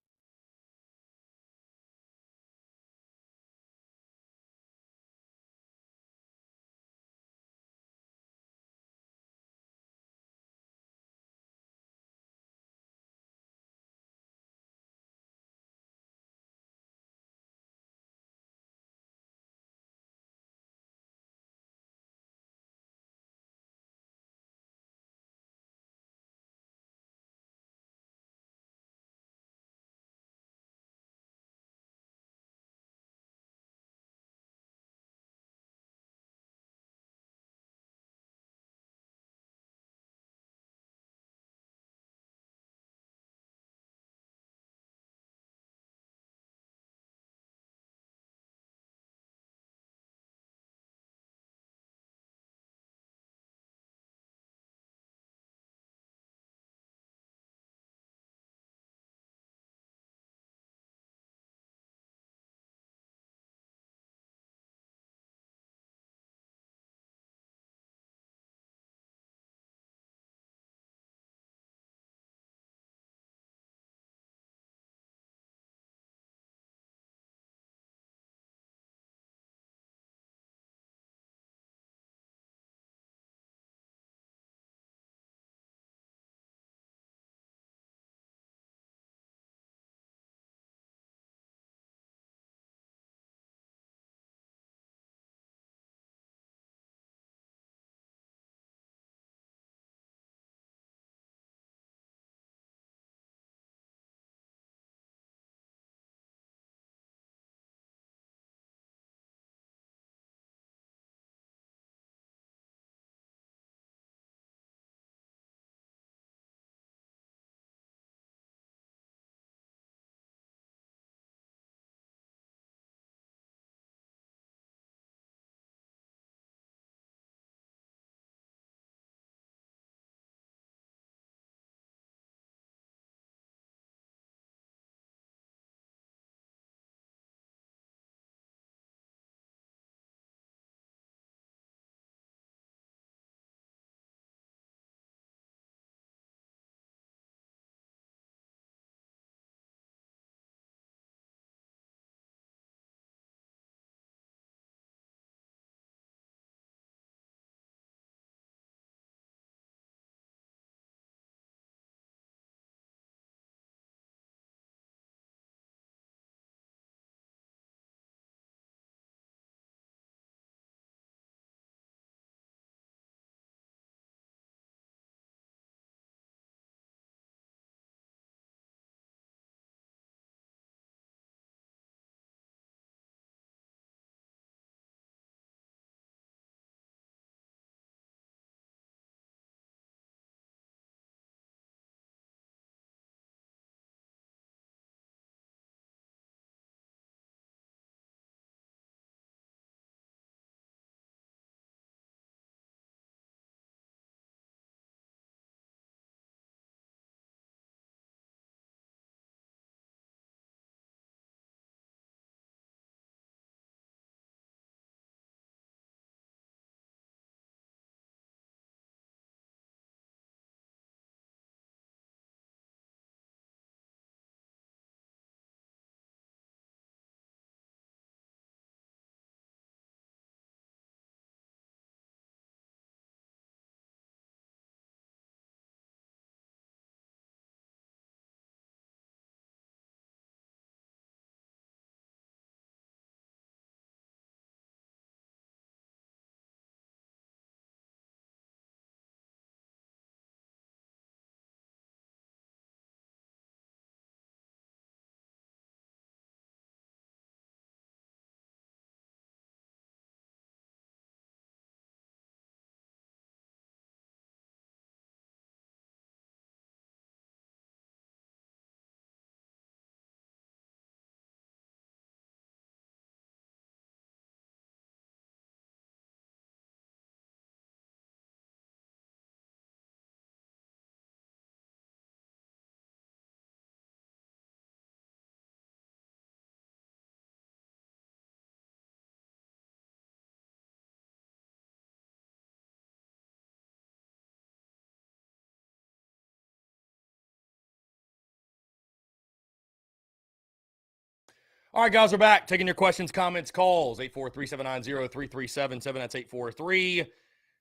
All right, guys, we're back. Taking your questions, comments, calls. 843-790-3377. That's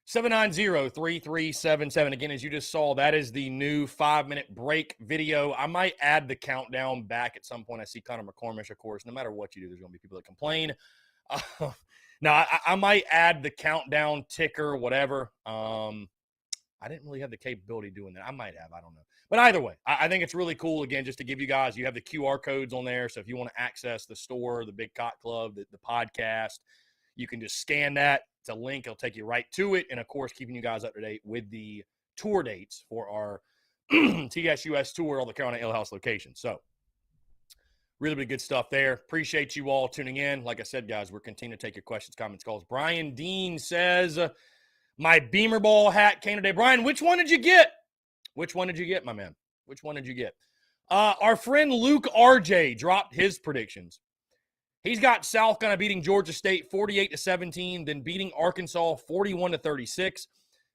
843-790-3377. Again, as you just saw, that is the new 5-minute break video. I might add the countdown back at some point. I see Connor McCormick, of course. No matter what you do, there's going to be people that complain. Now, I might add the countdown ticker, whatever. I didn't really have the capability of doing that. I might have. I don't know. But either way, I think it's really cool. Again, just to give you guys, you have the QR codes on there. So if you want to access the store, the Big Cock Club, the podcast, you can just scan that. It's a link. It'll take you right to it. And, of course, keeping you guys up to date with the tour dates for our TSUS tour, all the Carolina Ale House locations. So really, really good stuff there. Appreciate you all tuning in. Like I said, guys, we're continuing to take your questions, comments, calls. Brian Dean says, my Beamer Ball hat came today. Brian, which one did you get? Which one did you get, my man? Which one did you get? Our friend Luke RJ dropped his predictions. He's got South Carolina beating Georgia State 48-17, then beating Arkansas 41-36,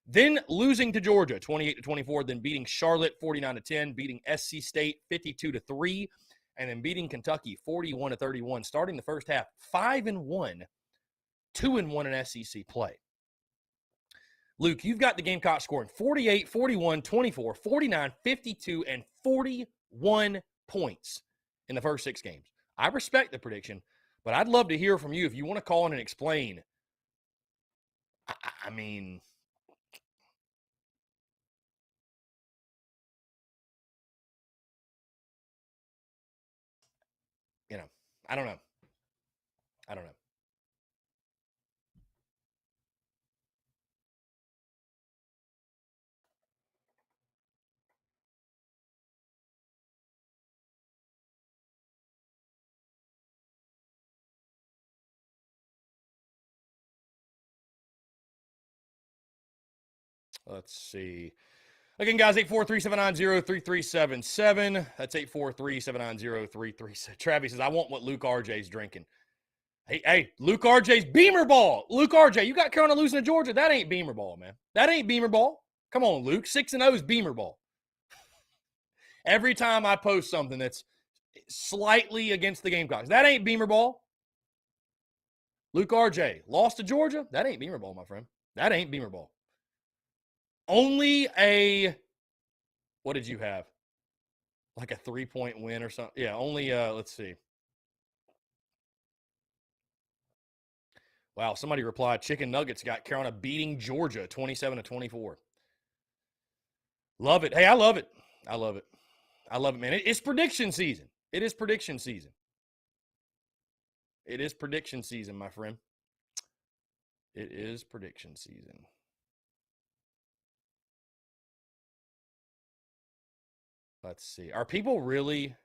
then losing to Georgia 28-24, then beating Charlotte 49-10, beating SC State 52-3, and then beating Kentucky 41-31. Starting the first half 5-1, 2-1 in SEC play. Luke, you've got the Gamecocks scoring 48, 41, 24, 49, 52, and 41 points in the first 6 games. I respect the prediction, but I'd love to hear from you if you want to call in and explain. I mean, you know, I don't know. I don't know. Let's see. Again, guys, 843-790-3377. That's 843-790-3377. Travis says, I want what Luke RJ's drinking. Hey, Luke RJ's Beamer Ball. Luke RJ, you got Carolina losing to Georgia. That ain't Beamer Ball, man. That ain't Beamer Ball. Come on, Luke. 6-0 is Beamer Ball. Every time I post something that's slightly against the Gamecocks, that ain't Beamer Ball. Luke RJ lost to Georgia. That ain't Beamer Ball, my friend. That ain't Beamer Ball. Only a, what did you have? Like a 3-point win or something? Yeah, only, let's see. Wow, somebody replied, Chicken Nuggets got Carolina beating Georgia 27-24. Love it. Hey, I love it. I love it. I love it, man. It's prediction season. It is prediction season. It is prediction season, my friend. It is prediction season. Let's see. Are people really...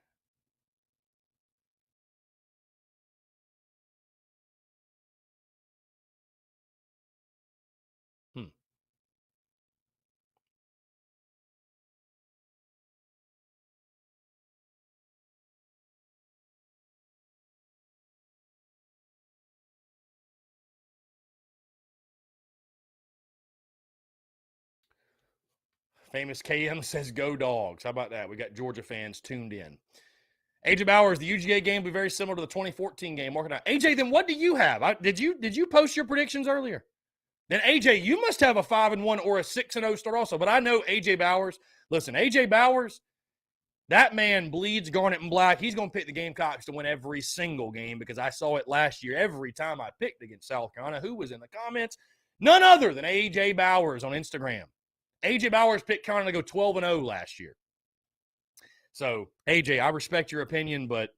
Famous KM says, go Dogs. How about that? We got Georgia fans tuned in. AJ Bowers, the UGA game will be very similar to the 2014 game. Marking out. AJ, then what do you have? Did you post your predictions earlier? Then AJ, you must have a 5-1 or a 6-0 start also. But I know AJ Bowers. Listen, AJ Bowers, that man bleeds garnet and black. He's going to pick the Gamecocks to win every single game because I saw it last year. Every time I picked against South Carolina, who was in the comments? None other than AJ Bowers on Instagram. AJ Bowers picked Carolina to go 12-0 last year. So, AJ, I respect your opinion, but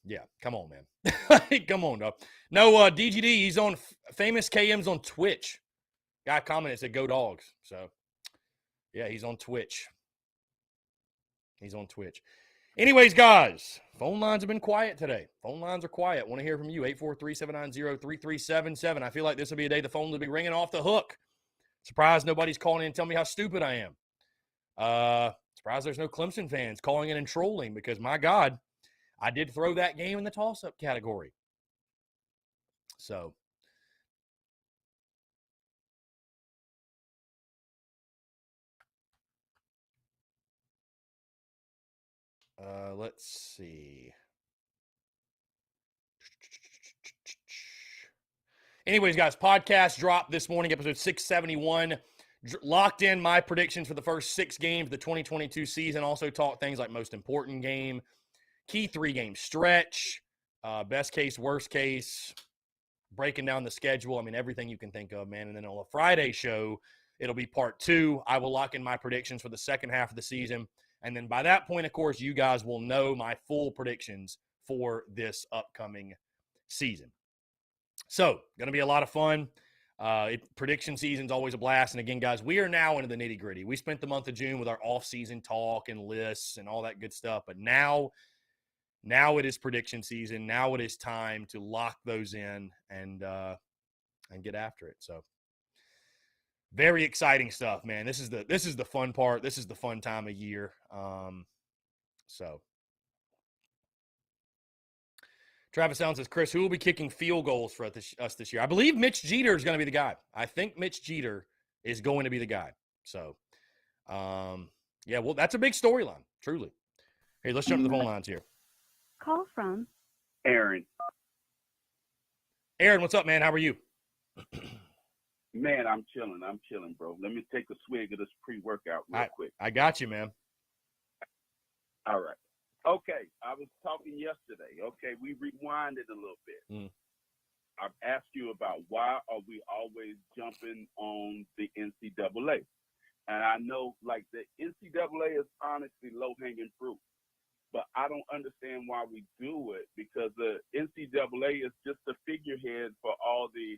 yeah, come on, man. Come on, dog. No, DGD, he's on Famous KM's on Twitch. Guy commented, said, go Dogs. So, yeah, he's on Twitch. He's on Twitch. Anyways, guys, phone lines have been quiet today. Phone lines are quiet. Want to hear from you. 843-790-3377. I feel like this will be a day the phone will be ringing off the hook. Surprised nobody's calling in and telling me how stupid I am. Surprised there's no Clemson fans calling in and trolling because, my God, I did throw that game in the toss-up category. So, let's see. Anyways, guys, podcast dropped this morning, episode 671. Locked in my predictions for the first 6 games of the 2022 season. Also talked things like most important game, key 3-game stretch, best case, worst case, breaking down the schedule. I mean, everything you can think of, man. And then on a Friday show, it'll be part 2. I will lock in my predictions for the second half of the season. And then by that point, of course, you guys will know my full predictions for this upcoming season. So, going to be a lot of fun. Prediction season's always a blast. And again, guys, we are now into the nitty gritty. We spent the month of June with our off-season talk and lists and all that good stuff. But now it is prediction season. Now it is time to lock those in and get after it. So, very exciting stuff, man. This is the fun part. This is the fun time of year. So. Travis Allen says, Chris, who will be kicking field goals for us this year? I believe Mitch Jeter is going to be the guy. I think Mitch Jeter is going to be the guy. So, yeah, well, that's a big storyline, truly. Hey, let's jump to the phone lines here. Call from Aaron. Aaron, what's up, man? How are you? Man, I'm chilling, bro. Let me take a swig of this pre-workout real quick. I got you, man. All right. Okay, I was talking yesterday. Okay, we rewinded a little bit. I've asked you about why are we always jumping on the NCAA? And I know, like, the NCAA is honestly low-hanging fruit. But I don't understand why we do it, because the NCAA is just a figurehead for all the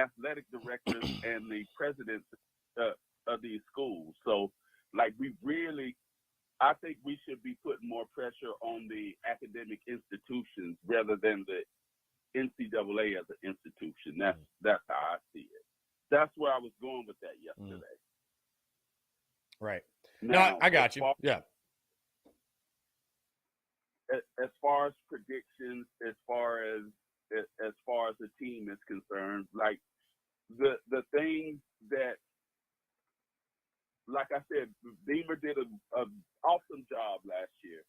athletic directors and the presidents of these schools. So, like, I think we should be putting more pressure on the academic institutions rather than the NCAA as an institution. That's how I see it. That's where I was going with that yesterday. Right. Now, no, I got you. Yeah. As far as predictions, as far as the team is concerned, like the things that, like I said, Beamer did an awesome job last year.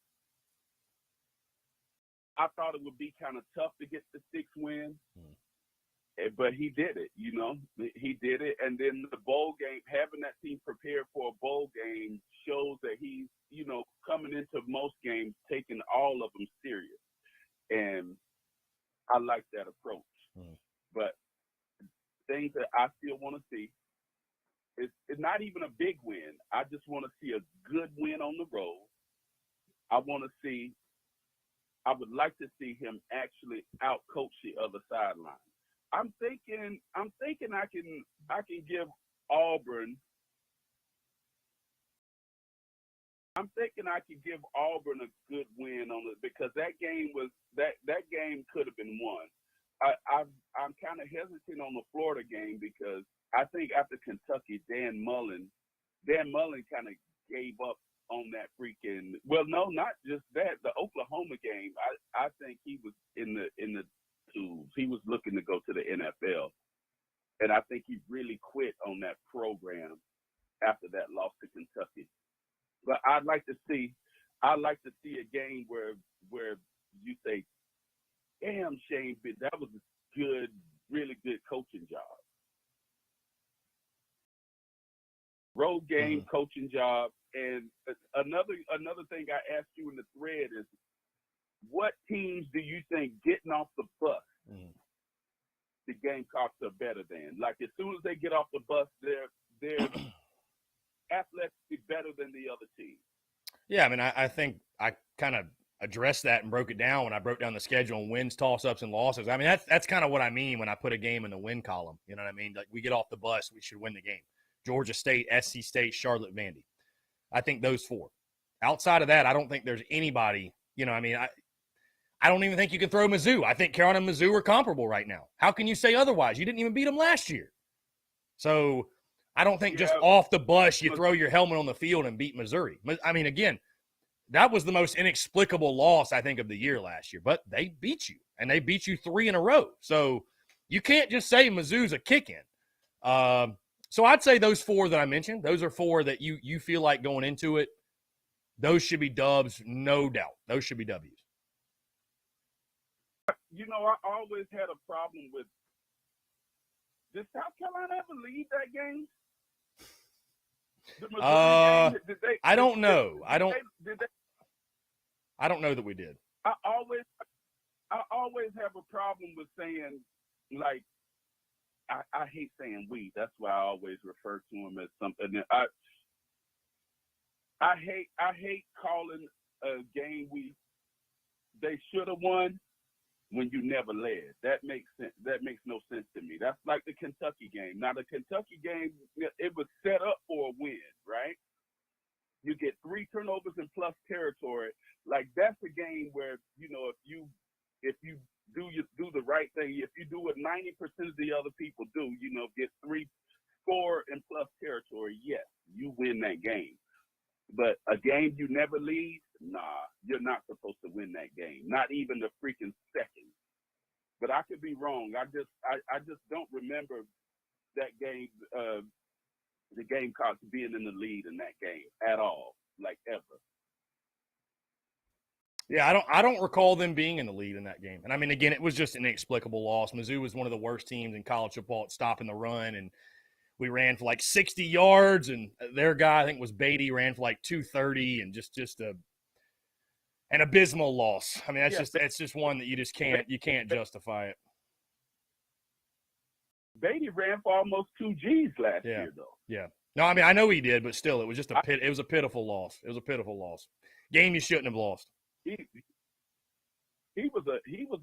I thought it would be kind of tough to get the 6 wins, but he did it. You know, he did it, and then the bowl game, having that team prepared for a bowl game, shows that he's, you know, coming into most games taking all of them serious, and I like that approach. But things that I still want to see. It's not even a big win. I just want to see a good win on the road. I would like to see him actually out-coach the other sideline. I'm thinking I can give Auburn. I'm thinking I could give Auburn a good win on it, because that game could have been won. I'm kind of hesitant on the Florida game, because I think after Kentucky, Dan Mullen kind of gave up on that freaking. Well, no, not just that. The Oklahoma game, I think he was in the tubes. He was looking to go to the NFL, and I think he really quit on that program after that loss to Kentucky. But I'd like to see a game where you say, damn, Shane, that was a good, really good coaching job. Road game, coaching job. And another thing I asked you in the thread is, what teams do you think getting off the bus the Gamecocks are better than? Like, as soon as they get off the bus, they're athletically better than the other team. Yeah, I mean, I think I kind of addressed that and broke it down when I broke down the schedule and wins, toss-ups, and losses. I mean, that's kind of what I mean when I put a game in the win column. You know what I mean? Like, we get off the bus, we should win the game. Georgia State, SC State, Charlotte, Vandy. I think those 4. Outside of that, I don't think there's anybody, you know, I mean, I don't even think you can throw Mizzou. I think Carolina and Mizzou are comparable right now. How can you say otherwise? You didn't even beat them last year. So I don't think just off the bus you throw your helmet on the field and beat Missouri. I mean, again, that was the most inexplicable loss, I think, of the year last year. But they beat you, and they beat you 3 in a row. So you can't just say Mizzou's a kick-in. So I'd say those 4 that I mentioned, those are 4 that you feel like going into it, those should be dubs, no doubt. Those should be W's. You know, I always had a problem with Did South Carolina ever lead that game? The Missouri game? I don't know. I don't know that we did. I always have a problem with saying, like, I hate saying we. That's why I always refer to them as something. I hate calling a game they should have won when you never led. That makes sense. That makes no sense to me. That's like the Kentucky game. Now the Kentucky game, it was set up for a win, right? You get 3 turnovers in plus territory. Like, that's a game where, you know, if you do the right thing, if you do what 90% of the other people do, you know, get 3 score in plus territory, yes, you win that game. But a game you never lead, nah, you're not supposed to win that game. Not even the freaking second. But I could be wrong. I just don't remember that game, the Gamecocks being in the lead in that game at all, like ever. Yeah, I don't recall them being in the lead in that game. And I mean, again, it was just an inexplicable loss. Mizzou was one of the worst teams in college football at stopping the run, and we ran for like 60 yards, and their guy, I think was Beatty, ran for like 230, and just an abysmal loss. I mean, that's just one that you just can't justify it. Beatty ran for almost 2 G's last year, though. Yeah. No, I mean, I know he did, but still, it was just it was a pitiful loss. It was a pitiful loss. Game you shouldn't have lost. He was a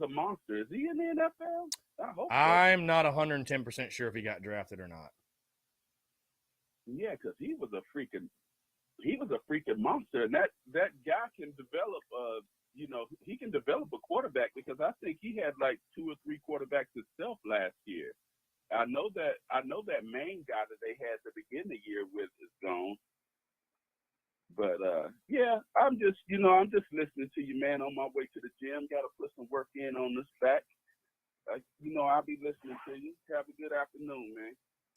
monster. Is he in the NFL? I hope so. I'm not 110% sure if he got drafted or not. Yeah, because he was a freaking monster, and that guy can develop. He can develop a quarterback, because I think he had like 2 or 3 quarterbacks himself last year. I know that main guy that they had to begin the year with is gone. But yeah, I'm just listening to you, man, on my way to the gym. Got to put some work in on this back. I'll be listening to you. Have a good afternoon, man.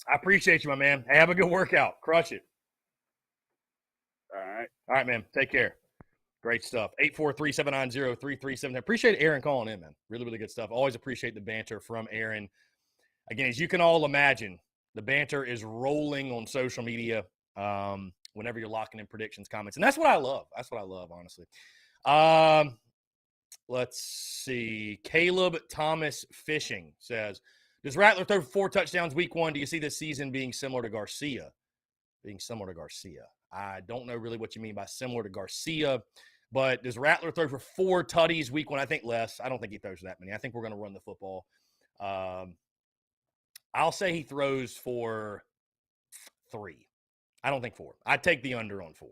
I appreciate you, my man. Have a good workout. Crush it. All right, man. Take care. Great stuff. 843-790-3377. Appreciate Aaron calling in, man. Really, really good stuff. Always appreciate the banter from Aaron. Again, as you can all imagine, the banter is rolling on social media whenever you're locking in predictions, comments. And that's what I love. That's what I love, honestly. Let's see. Caleb Thomas Fishing says, does Rattler throw 4 touchdowns week 1? Do you see this season being similar to Garcia? I don't know really what you mean by similar to Garcia, but does Rattler throw for 4 tutties week 1? I think less. I don't think he throws that many. I think we're going to run the football. I'll say he throws for 3. I don't think 4. I'd take the under on 4.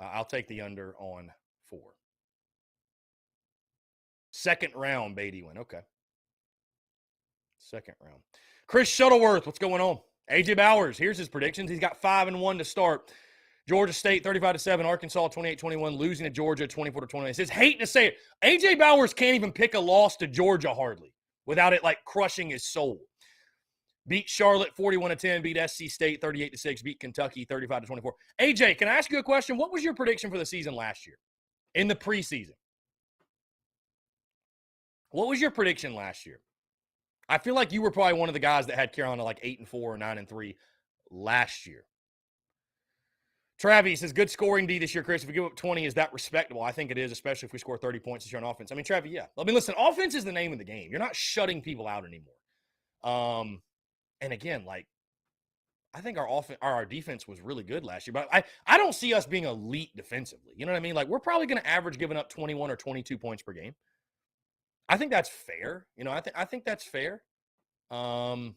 I'll take the under on 4. Second round, Beatty win. Okay. Second round. Chris Shuttleworth, what's going on? AJ Bowers, here's his predictions. He's got 5-1 to start. Georgia State 35-7, Arkansas 28-21, losing to Georgia 24-20. He says, hate to say it, AJ Bowers can't even pick a loss to Georgia hardly without it like crushing his soul. Beat Charlotte 41-10, beat SC State 38-6, beat Kentucky 35-24. AJ, can I ask you a question? What was your prediction for the season last year in the preseason? What was your prediction last year? I feel like you were probably one of the guys that had Carolina like 8-4 or 9-3 last year. Travis says, good scoring D this year, Chris. If we give up 20, is that respectable? I think it is, especially if we score 30 points this year on offense. I mean, Travis, yeah. I mean, listen, offense is the name of the game. You're not shutting people out anymore. And again, like, I think our defense was really good last year, but I don't see us being elite defensively. You know what I mean? Like, we're probably going to average giving up 21 or 22 points per game. I think that's fair. You know, I think that's fair. Yeah,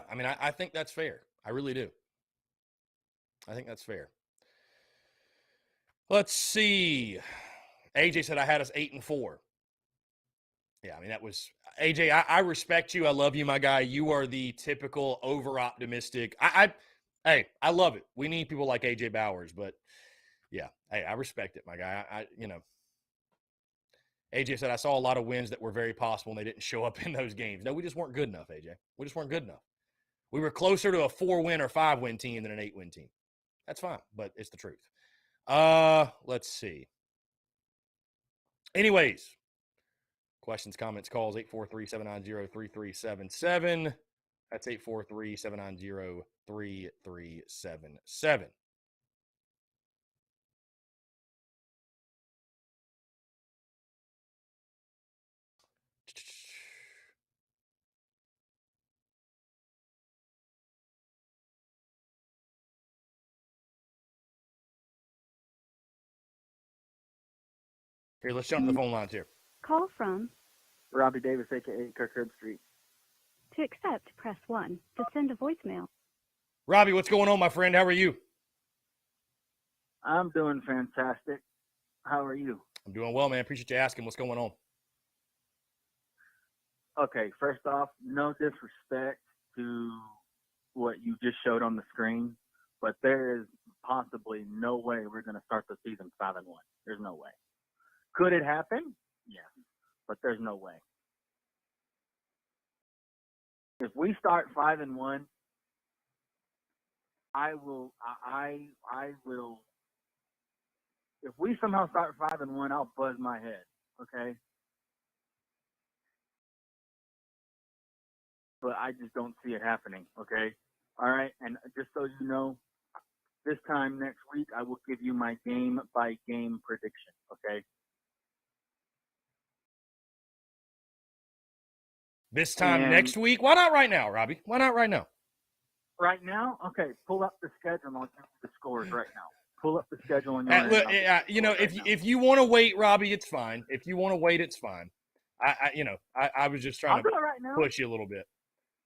I mean, I think that's fair. I really do. I think that's fair. Let's see. AJ said I had us 8-4. Yeah, I mean, that was AJ. I respect you. I love you, my guy. You are the typical over-optimistic. Hey, I love it. We need people like AJ Bowers, but yeah, hey, I respect it, my guy. AJ said, I saw a lot of wins that were very possible, and they didn't show up in those games. No, we just weren't good enough, AJ. We just weren't good enough. We were closer to a 4-win or 5-win team than an 8-win team. That's fine, but it's the truth. Let's see. Anyways, Questions, comments, calls, 843-790-3377. That's 843-790-3377. Here, let's jump to the phone lines here. Call from Robbie Davis, a.k.a. Kirk Herbstreit. to accept, press 1. To send a voicemail. Robbie, what's going on, my friend? How are you? I'm doing fantastic. How are you? I'm doing well, man. Appreciate you asking. What's going on? Okay, first off, no disrespect to what you just showed on the screen, but there is possibly no way we're going to start the season 5-1. There's no way. Could it happen? Yes, but there's no way. If we start 5-1, I will. If we somehow start 5-1, I'll buzz my head. Okay. But I just don't see it happening. Okay. All right. And just so you know, this time next week, I will give you my game by game prediction. Okay. This time next week? Why not right now, Robbie? Why not right now? Right now? Okay, pull up the schedule and I'll give you the scores right now. Pull up the schedule and look, if you want to wait, Robbie, it's fine. If you want to wait, it's fine. I was just trying to push you a little bit.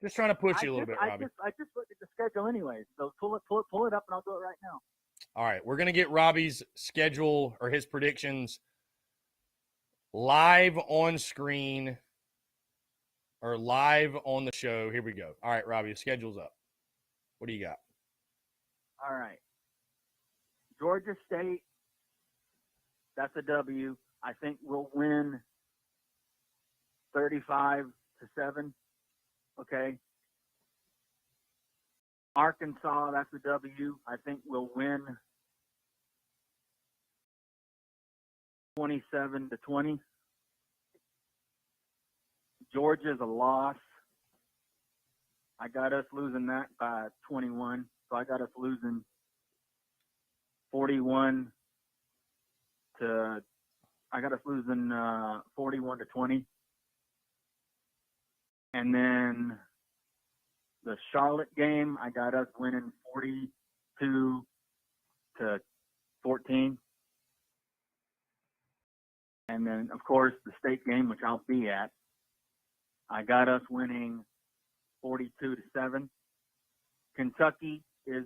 Just trying to push you a little bit, Robbie. I just looked at the schedule anyway, so pull it up and I'll do it right now. All right, we're gonna get Robbie's schedule or his predictions live on screen or live on the show. Here we go. All right, Robbie, the schedule's up. What do you got? All right. Georgia State, that's a W. I think we'll win 35-7. Okay. Arkansas, that's a W. I think we'll win 27-20. Georgia's a loss. I got us losing that by 21. So I got us losing 41 to 20. And then the Charlotte game, I got us winning 42-14. And then, of course, the state game, which I'll be at, I got us winning 42-7. Kentucky is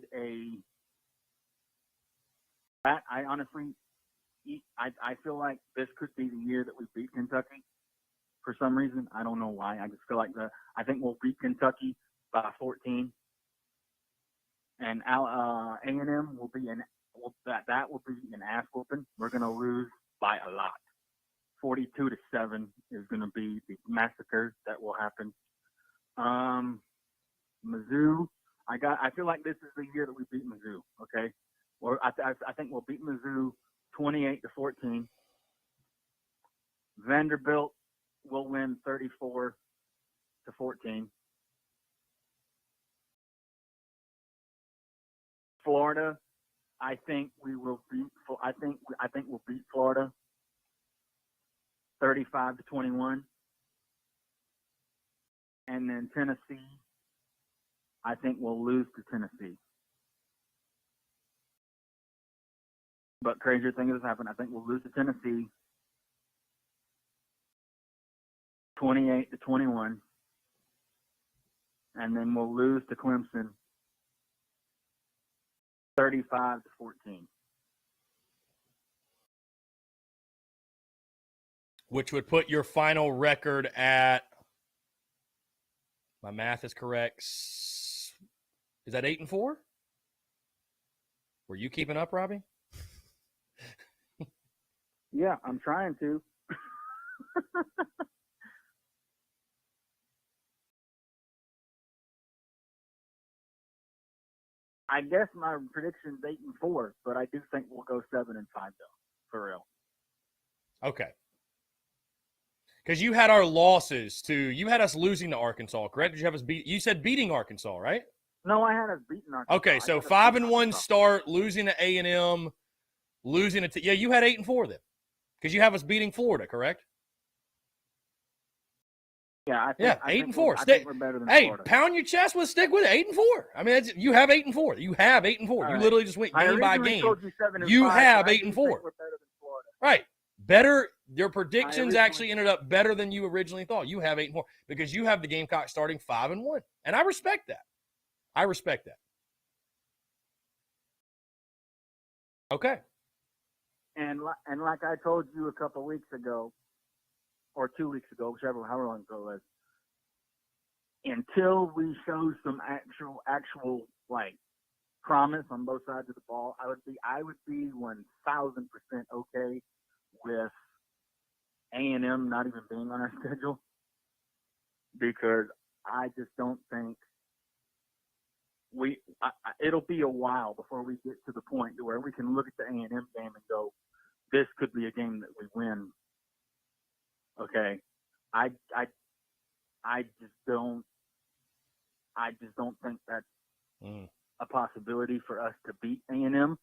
I honestly, I feel like this could be the year that we beat Kentucky for some reason. I don't know why. I just feel like I think we'll beat Kentucky by 14. And A&M will be that will be an ass whooping. We're going to lose by a lot. 42-7 is going to be the massacre that will happen. Mizzou, I feel like this is the year that we beat Mizzou. Okay, or I think we'll beat Mizzou 28-14. Vanderbilt will win 34-14. Florida, I think we'll beat Florida 35-21. And then Tennessee, I think we'll lose to Tennessee. But crazier thing has happened. I think we'll lose to Tennessee 28-21. And then we'll lose to Clemson 35-14. Which would put your final record at, my math is correct, is that 8-4? Were you keeping up, Robbie? Yeah, I'm trying to. I guess my prediction's 8-4, but I do think we'll go 7-5 though, for real. Okay. Because you had our losses to – you had us losing to Arkansas, correct? Did you have us beat – you said beating Arkansas, right? No, I had us beating Arkansas. Okay, so 5-1 start, losing to A&M, losing to – yeah, you had 8-4 then because you have us beating Florida, correct? Yeah, I think 8-4. I think we're better than Florida. Pound your chest with, stick with it. 8-4. I mean, you have 8-4. You have 8-4. You right. literally just went game by game. You 5, have but 8-4. We're better than Florida. Right. Better. Your predictions actually ended up better than you originally thought. You have 8-4 because you have the Gamecocks starting 5-1, and I respect that. I respect that. Okay. And like I told you a couple weeks ago, or 2 weeks ago, however long ago it was, until we show some actual like promise on both sides of the ball, I would be 1,000% okay with A&M not even being on our schedule, because I just don't think it'll be a while before we get to the point to where we can look at the A&M game and go, this could be a game that we win. Okay, I just don't think that's a possibility for us to beat A&M.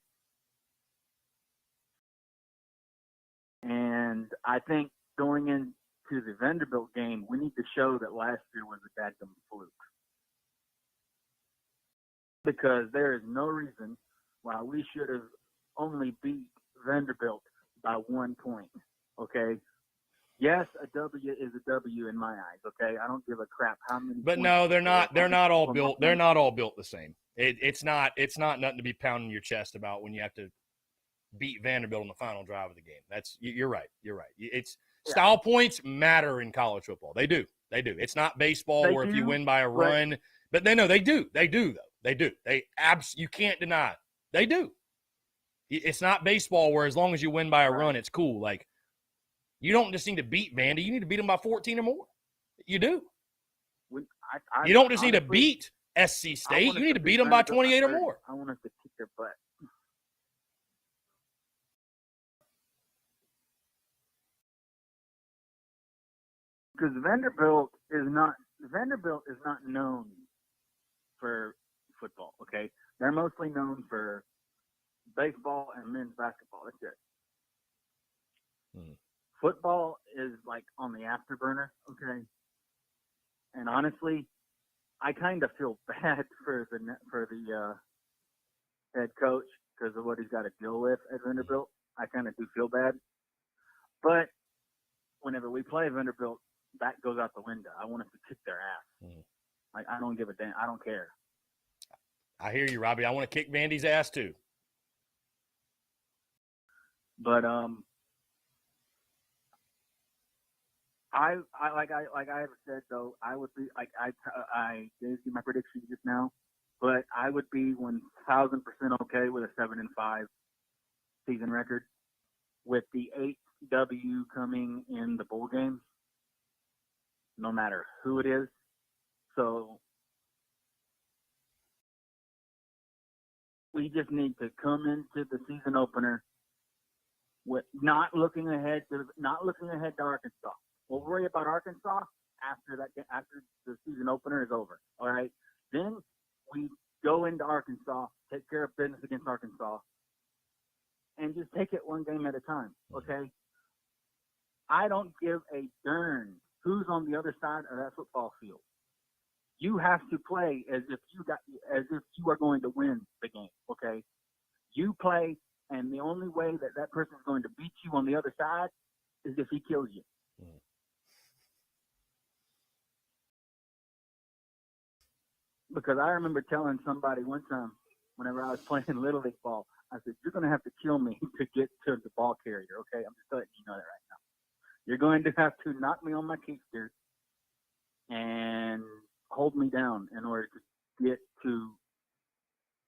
And I think going into the Vanderbilt game, we need to show that last year was a dadgum fluke. Because there is no reason why we should have only beat Vanderbilt by 1 point. Okay? Yes, a W is a W in my eyes. Okay? I don't give a crap how many. But no, they're not all built. They're not all built the same. It's not nothing to be pounding your chest about when you have to beat Vanderbilt on the final drive of the game. You're right. You're right. Style points matter in college football. They do. It's not baseball where if you win by a run, but they do. They do though. They do. You can't deny it. They do. It's not baseball where as long as you win by a run, it's cool. Like, you don't just need to beat Vandy. You need to beat them by 14 or more. You do. You don't just need to beat SC State. You need to beat them by 28 or more. I want us to kick their butt. Because Vanderbilt is not known for football. Okay, they're mostly known for baseball and men's basketball. That's it. Football is like on the afterburner. Okay, and honestly, I kind of feel bad for the head coach because of what he's got to deal with at Vanderbilt. I kind of do feel bad, but whenever we play Vanderbilt, that goes out the window. I want us to kick their ass. Like, I don't give a damn. I don't care. I hear you, Robbie. I want to kick Vandy's ass too. But I have said though, I would be like I gave you my prediction just now, but I would be 1,000% okay with a 7-5 season record, with the 8W coming in the bowl game, no matter who it is. So we just need to come into the season opener with not looking ahead to Arkansas. We'll worry about Arkansas after the season opener is over. All right. Then we go into Arkansas, take care of business against Arkansas, and just take it one game at a time. Okay. I don't give a darn who's on the other side of that football field. You have to play as if you are going to win the game. Okay. You play, and the only way that person is going to beat you on the other side is if he kills you. Because I remember telling somebody one time whenever I was playing Little League ball, I said, you're going to have to kill me to get to the ball carrier, okay? I'm just letting you know that right now. You're going to have to knock me on my keister and hold me down in order to get to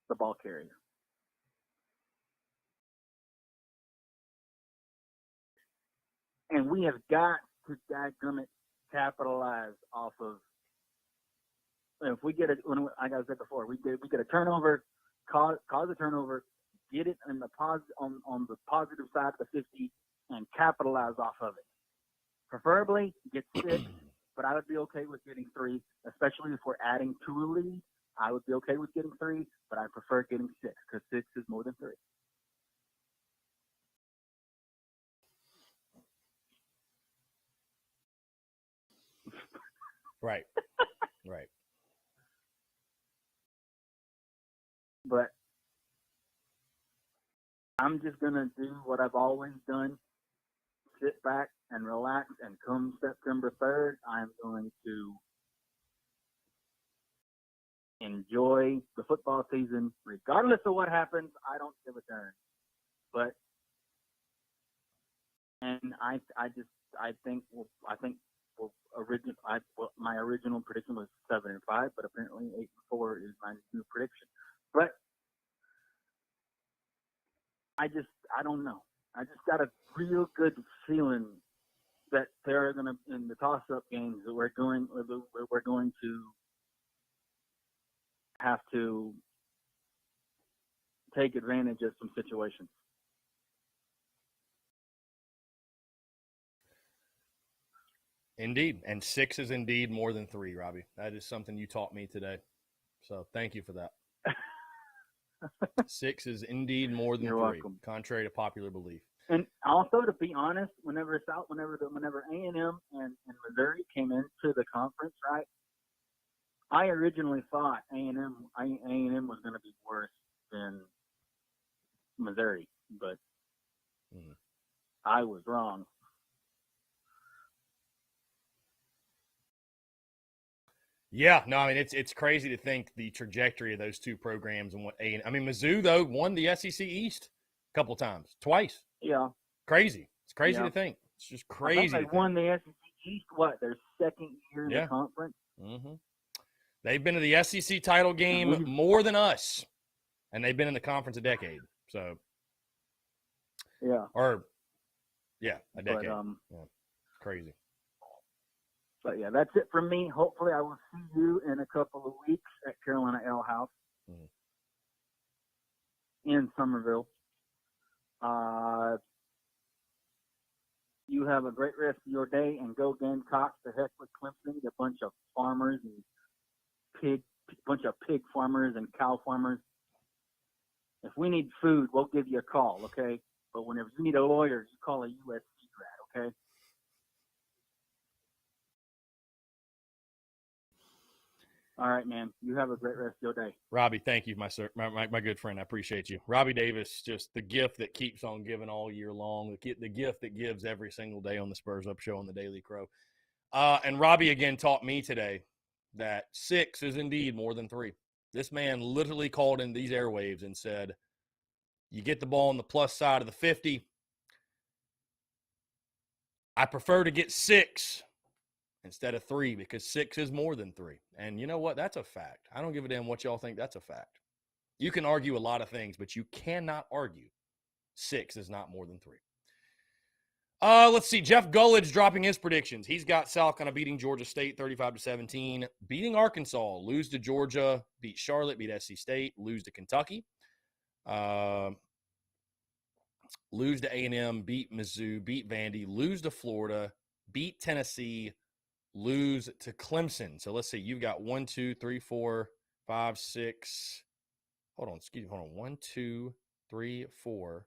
the ball carrier. And we have got to dadgummit capitalize off of. If we get like I said before, we get a turnover, cause a turnover, get it on the positive side of the 50, and capitalize off of it. Preferably get 6, but I would be okay with getting 3, especially if we're adding to a lead. I would be okay with getting 3, but I prefer getting 6 because 6 is more than 3. Right. Right. But I'm just going to do what I've always done, sit back and relax, and come September 3rd, I'm going to enjoy the football season. Regardless of what happens, I don't give a darn. But, and I think my original prediction was 7-5, but apparently 8-4 is my new prediction. But I don't know. I just got a real good feeling that they're gonna, in the toss-up games, that we're going to have to take advantage of some situations. Indeed. And 6 is indeed more than 3, Robbie. That is something you taught me today. So thank you for that. 6 is indeed more than You're 3, welcome. contrary to popular belief. And also, to be honest, whenever A&M and Missouri came into the conference, right, I originally thought A&M was going to be worse than Missouri, but I was wrong. Yeah, no, I mean it's crazy to think the trajectory of those two programs and what I mean Mizzou though won the SEC East a couple times, twice. Yeah, crazy. It's crazy to think. It's just crazy. They won the SEC East. What, their second year in the conference? Mm-hmm. They've been to the SEC title game more than us, and they've been in the conference a decade. So a decade. But, crazy. But yeah, that's it from me. Hopefully, I will see you in a couple of weeks at Carolina Ale House in Somerville. You have a great rest of your day, and go Gamecocks. To heck with Clemson, a bunch of farmers and pig farmers and cow farmers. If we need food, we'll give you a call, okay? But whenever you need a lawyer, you call a USC grad, okay? All right, man. You have a great rest of your day. Robbie, thank you, my good friend. I appreciate you. Robbie Davis, just the gift that keeps on giving all year long, the gift that gives every single day on the Spurs Up Show on the Daily Crow. And Robbie again taught me today that 6 is indeed more than 3. This man literally called in these airwaves and said, you get the ball on the plus side of the 50. I prefer to get 6 instead of 3 because 6 is more than 3. And you know what? That's a fact. I don't give a damn what y'all think. That's a fact. You can argue a lot of things, but you cannot argue 6 is not more than 3. Let's see. Jeff Gullidge dropping his predictions. He's got South Carolina beating Georgia State 35-17, beating Arkansas, lose to Georgia, beat Charlotte, beat SC State, lose to Kentucky, lose to A&M, beat Mizzou, beat Vandy, lose to Florida, beat Tennessee, lose to Clemson. So let's see. You've got 1, 2, 3, 4, 5, 6. Hold on. 1, 2, 3, 4,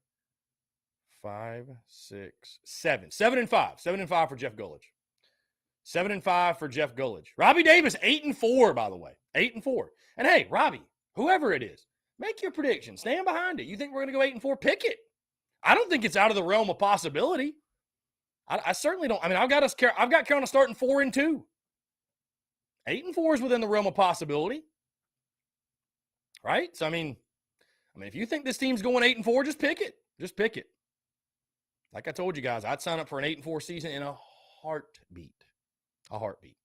5, 6, 7. 7-5. 7-5 for Jeff Gullidge. 7-5 for Jeff Gullidge. Robbie Davis, 8-4, by the way. 8-4. And hey, Robbie, whoever it is, make your prediction. Stand behind it. You think we're going to go 8-4? Pick it. I don't think it's out of the realm of possibility. I certainly don't. I mean, I've got Carolina starting 4-2. 8-4 is within the realm of possibility, right? So I mean, if you think this team's going 8-4, just pick it. Just pick it. Like I told you guys, I'd sign up for an 8-4 season in a heartbeat. A heartbeat.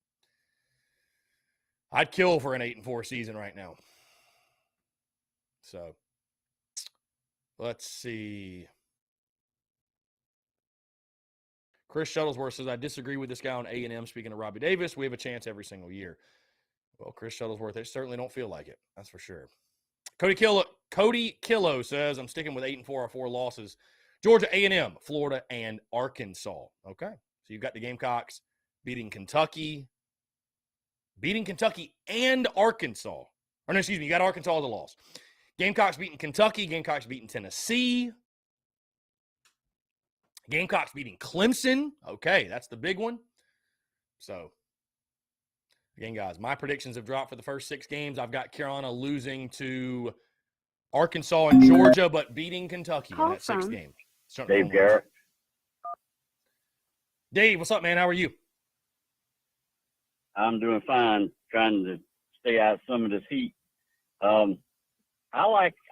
I'd kill for an 8-4 season right now. So let's see. Chris Shuttlesworth says, I disagree with this guy on A&M. Speaking of Robbie Davis, we have a chance every single year. Well, Chris Shuttlesworth, they certainly don't feel like it. That's for sure. Cody Killo says, I'm sticking with 8-4 or 4 losses. Georgia, A&M, Florida, and Arkansas. Okay. So you've got the Gamecocks beating Kentucky and Arkansas. Or no, excuse me, you got Arkansas as a loss. Gamecocks beating Kentucky, Gamecocks beating Tennessee. Gamecocks beating Clemson. Okay, that's the big one. So, again, guys, my predictions have dropped for the first 6 games. I've got Carolina losing to Arkansas and Georgia, but beating Kentucky in that 6th game. Dave Garrett. Dave, what's up, man? How are you? I'm doing fine, trying to stay out of some of this heat. I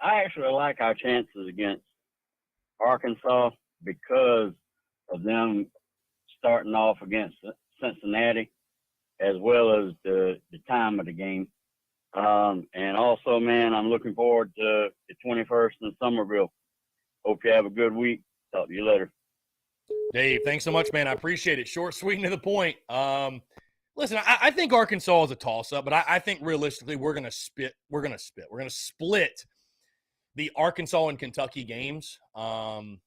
actually like our chances against Arkansas because of them starting off against Cincinnati, as well as the time of the game. And also, man, I'm looking forward to the 21st in Summerville. Hope you have a good week. Talk to you later. Dave, thanks so much, man. I appreciate it. Short, sweet, and to the point. Listen, I think Arkansas is a toss-up, but I think realistically we're going to split the Arkansas and Kentucky games. And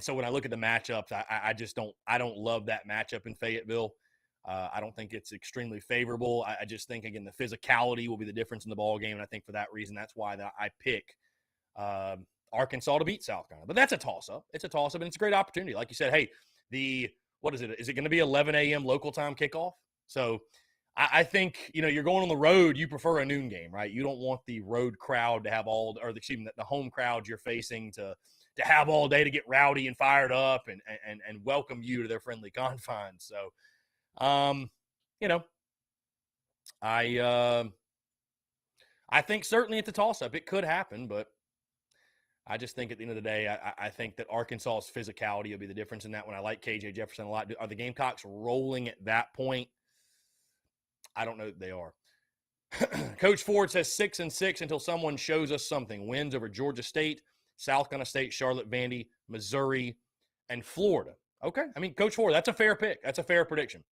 so when I look at the matchups, I don't love that matchup in Fayetteville. I don't think it's extremely favorable. I just think, again, the physicality will be the difference in the ball game, and I think for that reason, that's why I pick Arkansas to beat South Carolina. But that's a toss-up. It's a toss-up, and it's a great opportunity. Like you said, hey, what is it? Is it going to be 11 a.m. local time kickoff? So I think, you're going on the road. You prefer a noon game, right? You don't want the road crowd to have the home crowd you're facing to have all day to get rowdy and fired up and welcome you to their friendly confines. So, I think certainly it's a toss-up. It could happen, but I just think at the end of the day, I think that Arkansas's physicality will be the difference in that one. I like KJ Jefferson a lot. Are the Gamecocks rolling at that point? I don't know that they are. Coach Ford says 6-6 until someone shows us something. Wins over Georgia State, South Carolina State, Charlotte, Vandy, Missouri, and Florida. Okay. I mean, Coach Ford, that's a fair pick. That's a fair prediction.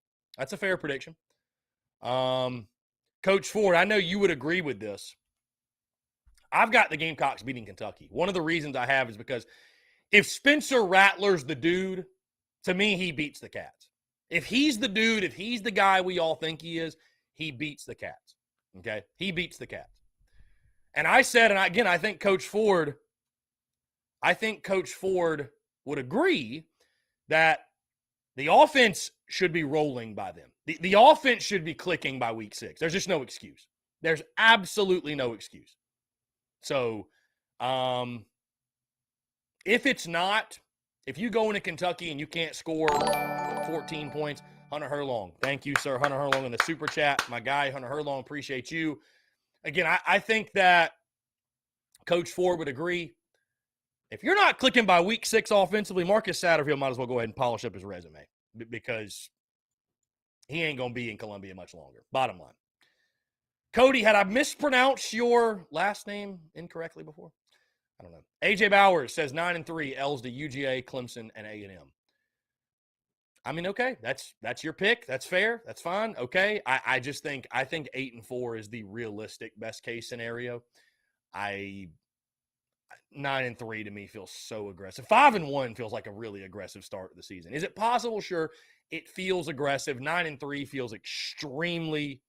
Coach Ford, I know you would agree with this. I've got the Gamecocks beating Kentucky. One of the reasons I have is because if Spencer Rattler's the dude, to me, he beats the Cats. If he's the dude, if he's the guy we all think he is, he beats the Cats. Okay? He beats the Cats. And I said, and again, I think Coach Ford would agree that the offense should be rolling by them. The offense should be clicking by week 6. There's just no excuse. There's absolutely no excuse. So, if it's not, if you go into Kentucky and you can't score 14 points, Hunter Herlong. Thank you, sir. Hunter Herlong in the super chat. My guy, Hunter Herlong, appreciate you. Again, I think that Coach Ford would agree. If you're not clicking by week 6 offensively, Marcus Satterfield might as well go ahead and polish up his resume because he ain't going to be in Columbia much longer. Bottom line. Cody, had I mispronounced your last name incorrectly before? I don't know. AJ Bowers says 9-3, L's to UGA, Clemson, and A&M. I mean, okay, that's your pick. That's fair. That's fine. Okay. I think 8-4 is the realistic best case scenario. 9-3 to me feels so aggressive. 5-1 feels like a really aggressive start to the season. Is it possible? Sure. It feels aggressive. 9-3 feels extremely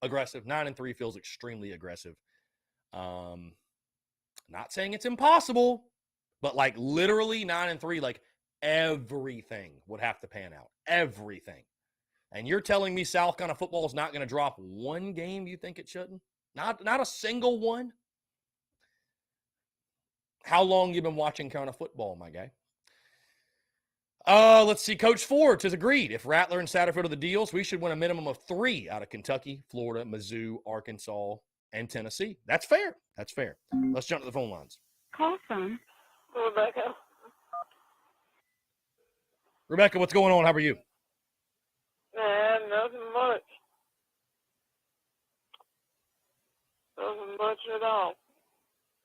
aggressive. 9-3 feels extremely aggressive. Not saying it's impossible, but like literally 9-3, like everything would have to pan out. Everything. And you're telling me South Carolina football is not going to drop one game you think it shouldn't? Not a single one? How long you been watching Carolina football, my guy? Let's see. Coach Ford has agreed. If Rattler and Satterfield are the deals, we should win a minimum of 3 out of Kentucky, Florida, Mizzou, Arkansas, and Tennessee. That's fair. That's fair. Let's jump to the phone lines. Call from Rebecca. Rebecca, what's going on? How are you? Nothing much. Nothing much at all.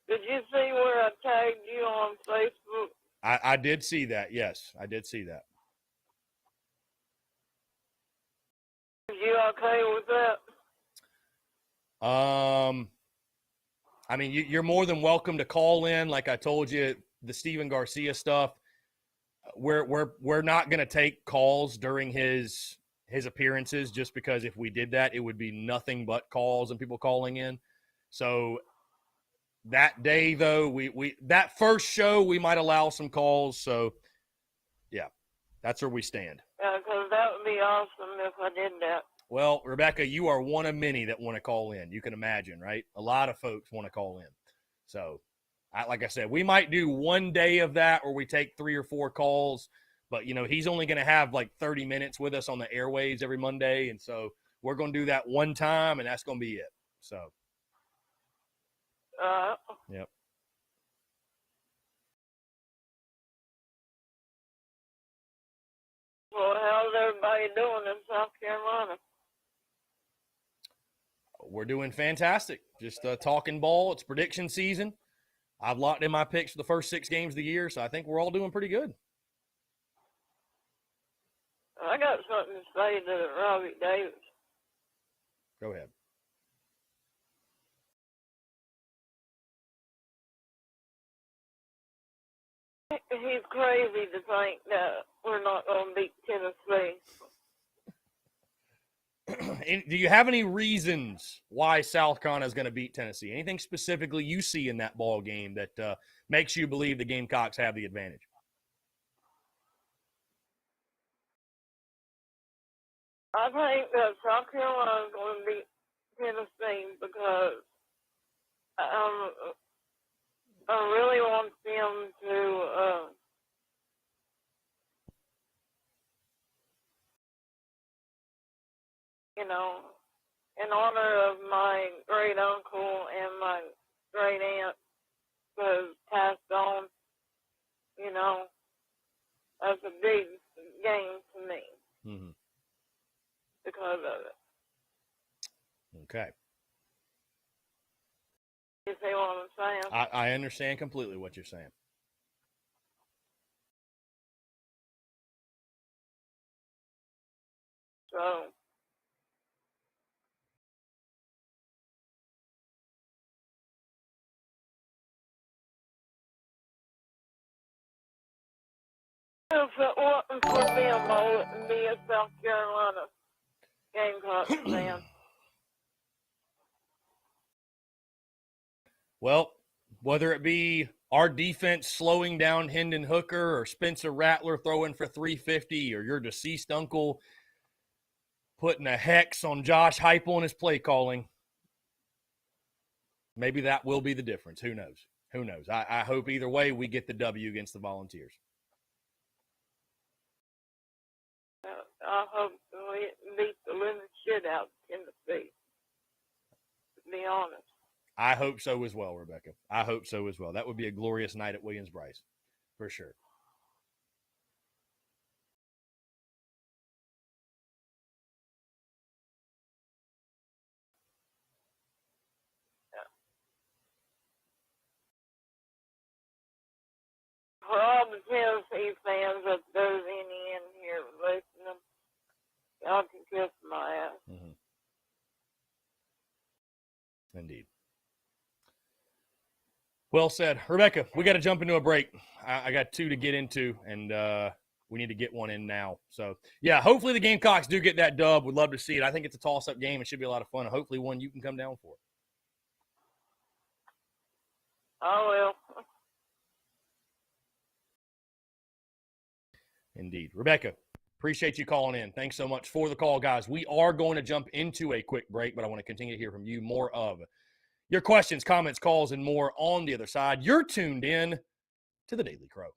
Did you see where I tagged you on Facebook? I did see that. Yes, I did see that. Are you okay with that? I mean, you're more than welcome to call in. Like I told you, the Steven Garcia stuff. we're not going to take calls during his appearances, just because if we did that, it would be nothing but calls and people calling in. So that day, though, we that first show, we might allow some calls. So yeah, that's where we stand. Because that would be awesome if I did that. Well, Rebecca, you are one of many that want to call in. You can imagine, right? A lot of folks want to call in. So, like I said, we might do one day of that where we take 3 or 4 calls. But, he's only going to have like 30 minutes with us on the airwaves every Monday. And so we're going to do that one time, and that's going to be it. So, yep. Well, how's everybody doing in South Carolina? We're doing fantastic. Just talking ball. It's prediction season. I've locked in my picks for the first 6 games of the year, so I think we're all doing pretty good. I got something to say to Robbie Davis. Go ahead. He's crazy to think that we're not going to beat Tennessee. Do you have any reasons why South Carolina is going to beat Tennessee? Anything specifically you see in that ball game that makes you believe the Gamecocks have the advantage? I think that South Carolina is going to beat Tennessee because I really want them to in honor of my great uncle and my great aunt who passed on, that's a big game to me because of it. Okay. You see what I'm saying? I understand completely what you're saying. So if it wasn't for them, I wouldn't be a South Carolina Gamecocks fan. Well, whether it be our defense slowing down Hendon Hooker or Spencer Rattler throwing for 350 or your deceased uncle putting a hex on Josh Heupel in his play calling, maybe that will be the difference. Who knows? Who knows? I hope either way we get the W against the Volunteers. I hope we beat the living shit out of Tennessee, to be honest. I hope so as well, Rebecca. I hope so as well. That would be a glorious night at Williams-Brice, for sure. For all the Tennessee fans, if there's any in here listening, y'all can kiss my ass. Mm-hmm. Indeed. Well said. Rebecca, we got to jump into a break. I got 2 to get into, and we need to get one in now. So, yeah, hopefully the Gamecocks do get that dub. We'd love to see it. I think it's a toss-up game. It should be a lot of fun. And hopefully one you can come down for. I will. Indeed. Rebecca, appreciate you calling in. Thanks so much for the call, guys. We are going to jump into a quick break, but I want to continue to hear from you more of your questions, comments, calls, and more on the other side. You're tuned in to the Daily Crow.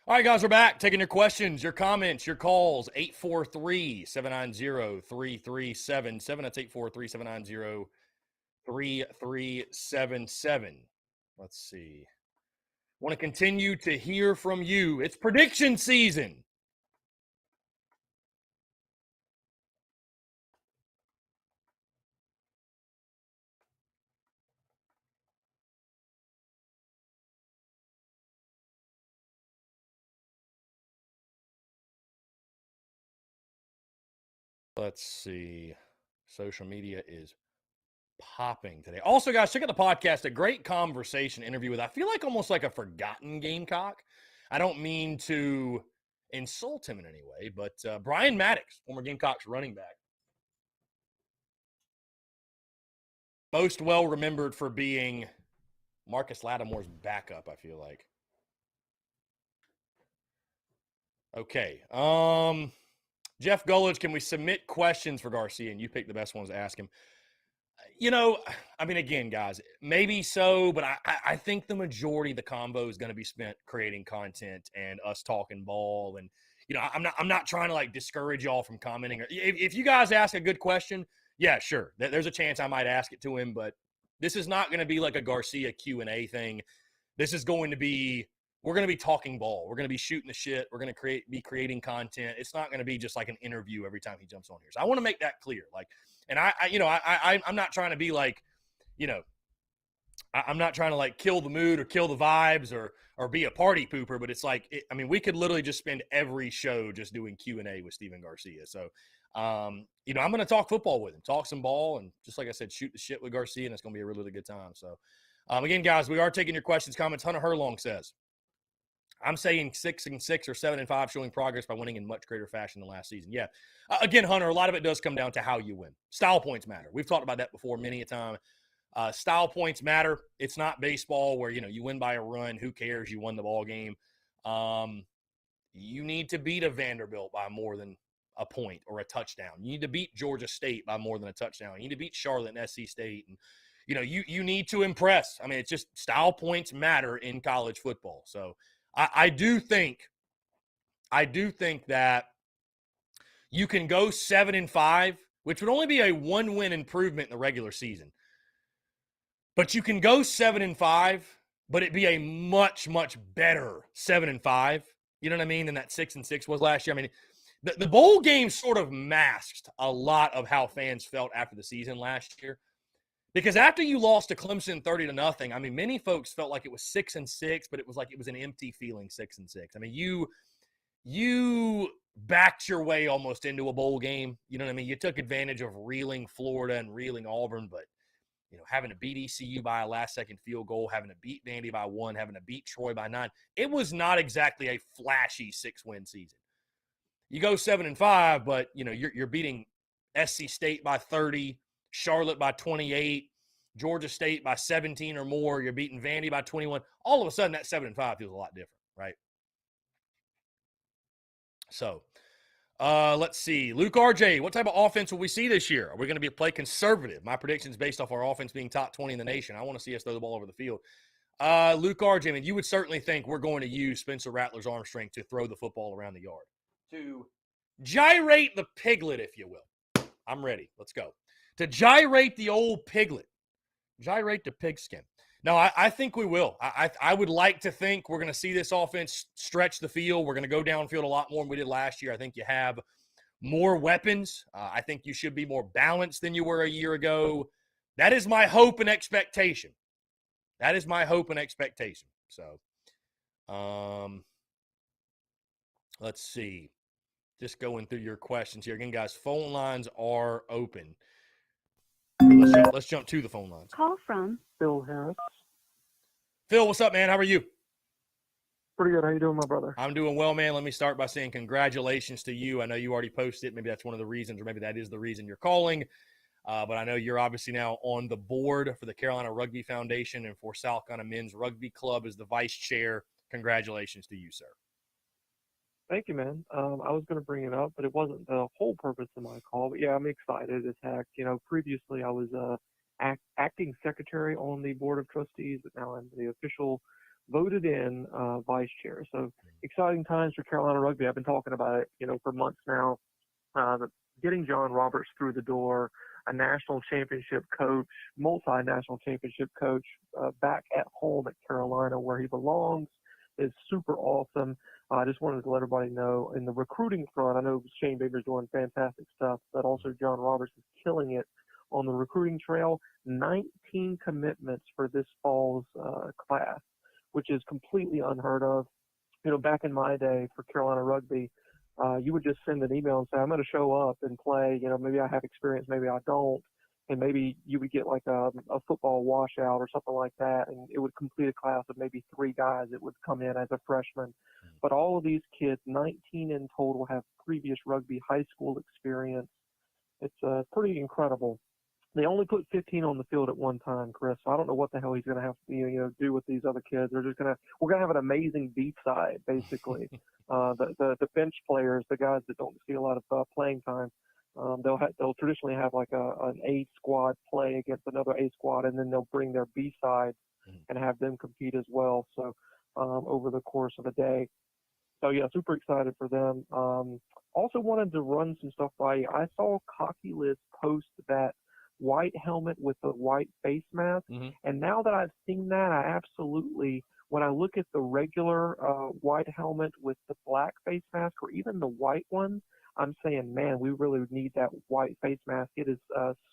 All right, guys, we're back. Taking your questions, your comments, your calls. 843-790-3377. That's 843-790-3377. Let's see. Want to continue to hear from you. It's prediction season. Let's see. Social media is popping today. Also, guys, check out the podcast. A great conversation interview with, I feel like almost like a forgotten Gamecock. I don't mean to insult him in any way, but Brian Maddox, former Gamecocks running back. Most well remembered for being Marcus Lattimore's backup, I feel like. Okay. Jeff Gullidge, can we submit questions for Garcia? And you pick the best ones to ask him. You know, I mean, again, guys, maybe so, but I think the majority of the combo is going to be spent creating content and us talking ball. And, you know, I'm not trying to like discourage y'all from commenting. If you guys ask a good question, yeah, sure. There's a chance I might ask it to him, but this is not going to be like a Garcia Q&A thing. This is going to be, we're going to be talking ball. We're going to be shooting the shit. We're going to be creating content. It's not going to be just like an interview every time he jumps on here. So I want to make that clear. Like, and I'm not trying to be like, you know, I'm not trying to like kill the mood or kill the vibes or be a party pooper, but it's like, I mean, we could literally just spend every show just doing Q&A with Steven Garcia. So, you know, I'm going to talk football with him, talk some ball, and just like I said, shoot the shit with Garcia, and it's going to be a really, really good time. So, again, guys, we are taking your questions, comments. Hunter Herlong says, I'm saying 6-6 or 7-5, showing progress by winning in much greater fashion than last season. Yeah. Again, Hunter, a lot of it does come down to how you win. Style points matter. We've talked about that before many a time. Style points matter. It's not baseball where, you know, you win by a run. Who cares? You won the ball game. You need to beat a Vanderbilt by more than a point or a touchdown. You need to beat Georgia State by more than a touchdown. You need to beat Charlotte and SC State. And, you know, you need to impress. I mean, it's just style points matter in college football. So, I do think that you can go 7-5, which would only be a 1-win improvement in the regular season. But you can go 7-5, but it'd be a much, much better 7-5. You know what I mean? Than that 6-6 was last year. I mean, the bowl game sort of masked a lot of how fans felt after the season last year. Because after you lost to Clemson 30-0, I mean, many folks felt like it was 6-6, but it was like it was an empty feeling 6-6. I mean, you backed your way almost into a bowl game. You know what I mean? You took advantage of reeling Florida and reeling Auburn, but, you know, having to beat ECU by a last-second field goal, having to beat Vandy by 1, having to beat Troy by 9, it was not exactly a flashy 6-win season. You go 7-5, but, you know, you're beating SC State by 30, Charlotte by 28, Georgia State by 17 or more. You're beating Vandy by 21. All of a sudden, that 7-5 feels a lot different, right? So, let's see. Luke RJ, what type of offense will we see this year? Are we going to play conservative? My prediction is based off our offense being top 20 in the nation. I want to see us throw the ball over the field. Luke RJ, I mean, you would certainly think we're going to use Spencer Rattler's arm strength to throw the football around the yard, to gyrate the piglet, if you will. I'm ready. Let's go. To gyrate the old piglet, gyrate the pigskin. No, I think we will. I would like to think we're going to see this offense stretch the field. We're going to go downfield a lot more than we did last year. I think you have more weapons. I think you should be more balanced than you were a year ago. That is my hope and expectation. That is my hope and expectation. So, let's see. Just going through your questions here. Again, guys, phone lines are open. Let's jump to the phone lines. Call from Phil Harris. Phil, what's up, man? How are you? Pretty good. How you doing, my brother? I'm doing well, man. Let me start by saying congratulations to you. I know you already posted. Maybe that's one of the reasons, or maybe that is the reason you're calling. But I know you're obviously now on the board for the Carolina Rugby Foundation and for South Carolina Men's Rugby Club as the vice chair. Congratulations to you, sir. Thank you, man. I was going to bring it up, but it wasn't the whole purpose of my call. But yeah, I'm excited as heck. You know, previously I was acting secretary on the board of trustees, but now I'm the official voted in vice chair. So exciting times for Carolina rugby. I've been talking about it, for months now. Getting John Roberts through the door, a national championship coach, multinational championship coach, back at home at Carolina where he belongs is super awesome. I just wanted to let everybody know in the recruiting front, I know Shane Beamer's doing fantastic stuff, but also John Roberts is killing it on the recruiting trail. 19 commitments for this fall's class, which is completely unheard of. Back in my day for Carolina rugby, you would just send an email and say, I'm going to show up and play. Maybe I have experience, maybe I don't. And maybe you would get like a football washout or something like that, and it would complete a class of maybe 3 guys that would come in as a freshman. But all of these kids, 19 in total, have previous rugby high school experience. It's pretty incredible. They only put 15 on the field at one time, Chris. So I don't know what the hell he's going to have to do with these other kids. We're going to have an amazing B side, basically. The bench players, the guys that don't see a lot of playing time, they'll traditionally have like an A squad play against another A squad, and then they'll bring their B side and have them compete as well. So over the course of a day. So yeah, super excited for them. Also wanted to run some stuff by you. I saw Cocky Liz post that white helmet with the white face mask. And now that I've seen that, I absolutely, when I look at the regular white helmet with the black face mask, or even the white one, I'm saying, man, we really need that white face mask. It is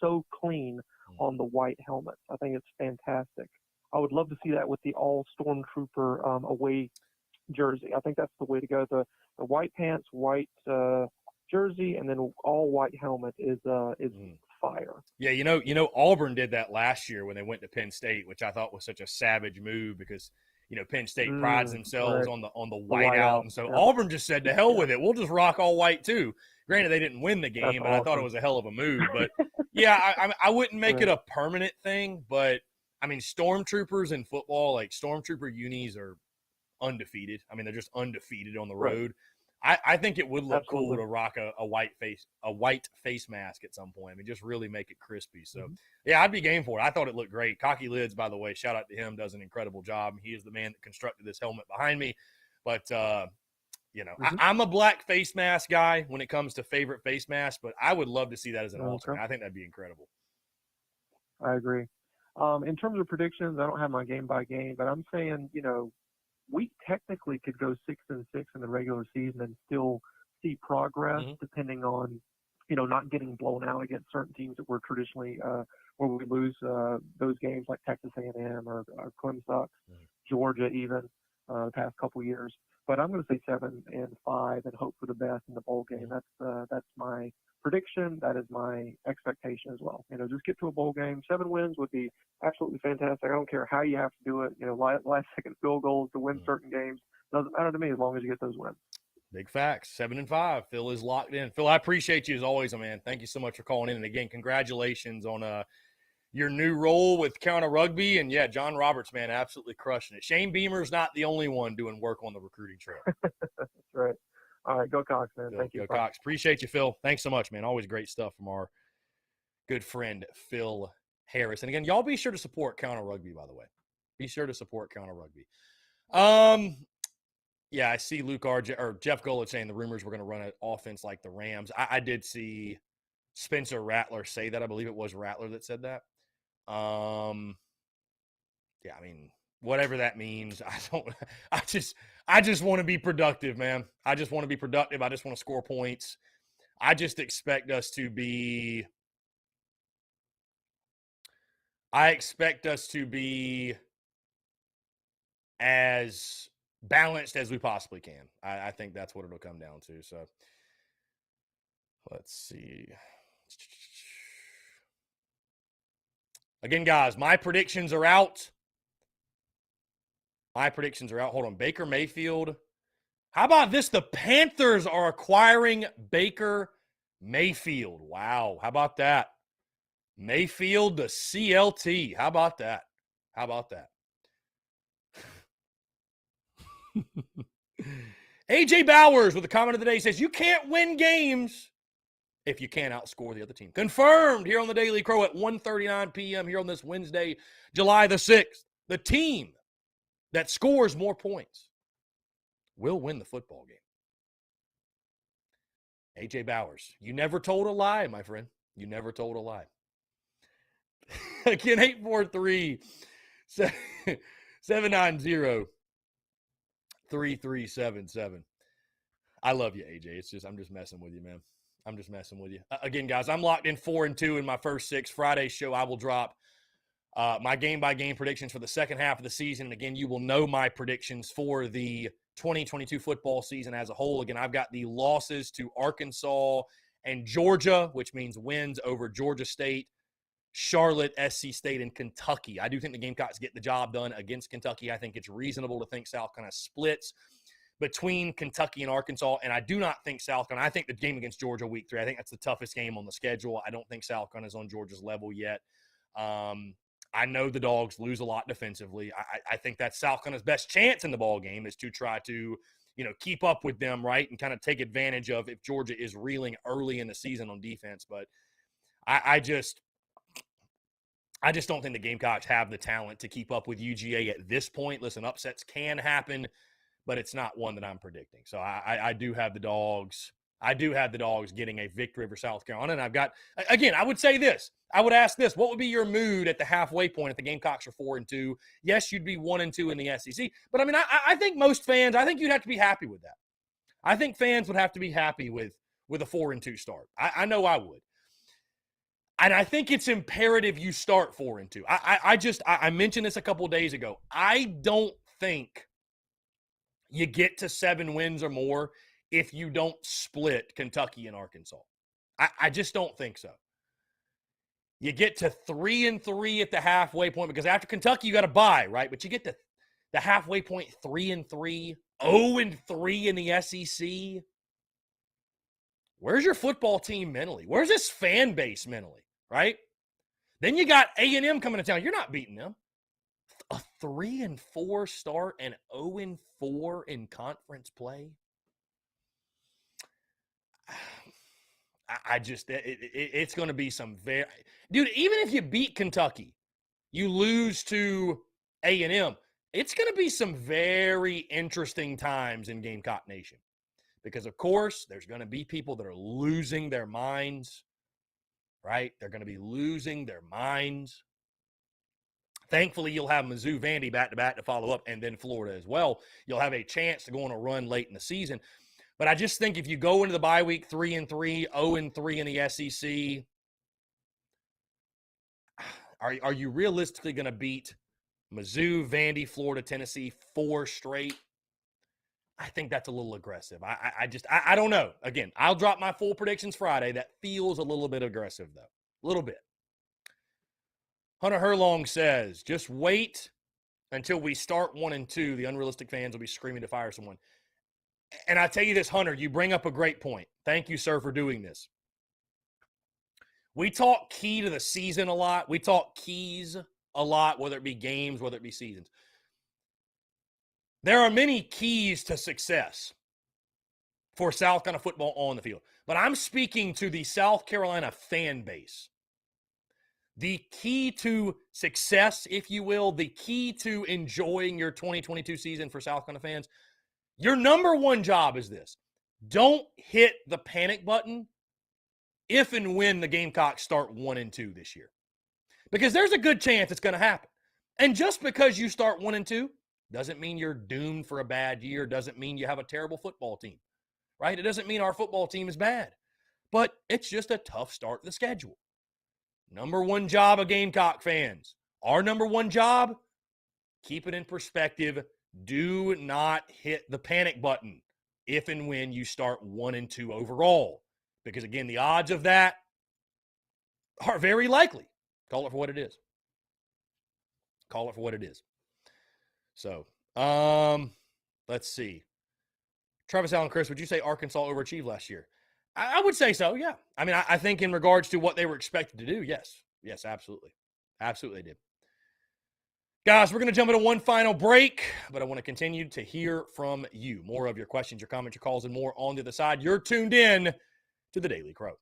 so clean on the white helmets. I think it's fantastic. I would love to see that with the all Stormtrooper away jersey. I think that's the way to go. The white pants, white jersey, and then all white helmet is fire. Yeah, Auburn did that last year when they went to Penn State, which I thought was such a savage move because Penn State prides themselves on the white out, and so Auburn just said, to hell with it, we'll just rock all white too. Granted, they didn't win the game, but awesome. I thought it was a hell of a move. But yeah, I wouldn't make it a permanent thing, but I mean, stormtroopers in football, like stormtrooper unis are undefeated. I mean, they're just undefeated on the road. I think it would look cool to rock a white face mask at some point. I mean, just really make it crispy. So yeah, I'd be game for it. I thought it looked great. Cocky Lids, by the way, shout out to him, does an incredible job. He is the man that constructed this helmet behind me. But I'm a black face mask guy when it comes to favorite face mask, but I would love to see that as an alternate. I think that'd be incredible. I agree. In terms of predictions, I don't have my game by game, but I'm saying, we technically could go 6-6 in the regular season and still see progress, depending on, not getting blown out against certain teams that we're traditionally where we lose those games like Texas A&M or Clemson, Georgia, even the past couple years. But I'm going to say 7-5 and hope for the best in the bowl game. That's my prediction. That is my expectation as well. Just get to a bowl game. 7 wins would be absolutely fantastic. I don't care how you have to do it. Last second field goals to win certain games. Doesn't matter to me as long as you get those wins. Big facts. 7-5. Phil is locked in. Phil, I appreciate you as always, man. Thank you so much for calling in. And again, congratulations on your new role with Carolina Rugby. And yeah, John Roberts, man, absolutely crushing it. Shane Beamer's not the only one doing work on the recruiting trail. That's right. All right, go Cox, man. Thank you. Go Cox. Appreciate you, Phil. Thanks so much, man. Always great stuff from our good friend, Phil Harris. And again, y'all be sure to support Carolina Rugby, by the way. Be sure to support Carolina Rugby. Yeah, I see Jeff Golick saying the rumors were going to run an offense like the Rams. I did see Spencer Rattler say that. I believe it was Rattler that said that. Yeah, I mean, whatever that means, I just want to be productive, man. I just want to be productive. I just want to score points. I just expect us to be as balanced as we possibly can. I think that's what it'll come down to. So let's see. Again, guys, my predictions are out. Hold on. Baker Mayfield. How about this? The Panthers are acquiring Baker Mayfield. Wow. How about that? Mayfield to CLT. How about that? AJ Bowers with the comment of the day says, you can't win games if you can't outscore the other team. Confirmed here on the Daily Crow at 1:39 p.m. here on this Wednesday, July the 6th. The team that scores more points will win the football game. A.J. Bowers, you never told a lie, my friend. You never told a lie. Again, 843-790-3377. I love you, AJ. I'm just messing with you, man. I'm just messing with you. Again, guys, I'm locked in 4-2 in my first 6. Friday's show, I will drop my game-by-game predictions for the second half of the season. And again, you will know my predictions for the 2022 football season as a whole. Again, I've got the losses to Arkansas and Georgia, which means wins over Georgia State, Charlotte, SC State, and Kentucky. I do think the Gamecocks get the job done against Kentucky. I think it's reasonable to think South kind of splits between Kentucky and Arkansas, and I do not think South Carolina. I think the game against Georgia week 3, I think that's the toughest game on the schedule. I don't think South Carolina is on Georgia's level yet. I know the Dogs lose a lot defensively. I think that's South Carolina's best chance in the ball game is to try to, keep up with them, right, and kind of take advantage of if Georgia is reeling early in the season on defense. But I just don't think the Gamecocks have the talent to keep up with UGA at this point. Listen, upsets can happen, but it's not one that I'm predicting. So I do have the Dogs. I do have the Dogs getting a victory over South Carolina. And I've got, again, I would say this. I would ask this. What would be your mood at the halfway point if the Gamecocks are 4-2? Yes, you'd be 1-2 in the SEC. But, I think most fans, I think you'd have to be happy with that. I think fans would have to be happy with a 4-2 start. I know I would. And I think it's imperative you start 4-2. I mentioned this a couple of days ago. I don't think you get to 7 wins or more if you don't split Kentucky and Arkansas. I just don't think so. You get to 3-3 at the halfway point because after Kentucky, you got to bye, right? But you get to the halfway point 3-3, 0-3 in the SEC. Where's your football team mentally? Where's this fan base mentally, right? Then you got A&M coming to town. You're not beating them. A 3-4 start and 0-4 in conference play. It's going to be some dude, even if you beat Kentucky, you lose to A&M, it's going to be some very interesting times in Gamecock Nation. Because, of course, there's going to be people that are losing their minds, right? They're going to be losing their minds. Thankfully, you'll have Mizzou, Vandy back-to-back to follow up, and then Florida as well. You'll have a chance to go on a run late in the season. But I just think if you go into the bye week 3-3, 0-3 in the SEC, are you realistically going to beat Mizzou, Vandy, Florida, Tennessee 4 straight? I think that's a little aggressive. I don't know. Again, I'll drop my full predictions Friday. That feels a little bit aggressive, though. A little bit. Hunter Herlong says, just wait until we start 1-2. The unrealistic fans will be screaming to fire someone. And I tell you this, Hunter, you bring up a great point. Thank you, sir, for doing this. We talk key to the season a lot. We talk keys a lot, whether it be games, whether it be seasons. There are many keys to success for South Carolina football on the field. But I'm speaking to the South Carolina fan base. The key to success, if you will, the key to enjoying your 2022 season for South Carolina fans, your number one job is this. Don't hit the panic button if and when the Gamecocks start 1-2 this year. Because there's a good chance it's going to happen. And just because you start 1-2 doesn't mean you're doomed for a bad year, doesn't mean you have a terrible football team, right? It doesn't mean our football team is bad. But it's just a tough start to the schedule. Number one job of Gamecock fans. Our number one job, keep it in perspective. Do not hit the panic button if and when you start 1-2 overall. Because, again, the odds of that are very likely. Call it for what it is. Call it for what it is. So, let's see. Travis Allen, Chris, would you say Arkansas overachieved last year? I would say so, yeah. I think in regards to what they were expected to do, yes. Yes, absolutely. Absolutely they did. Guys, we're going to jump into one final break, but I want to continue to hear from you. More of your questions, your comments, your calls, and more on the other side. You're tuned in to the Daily Crow.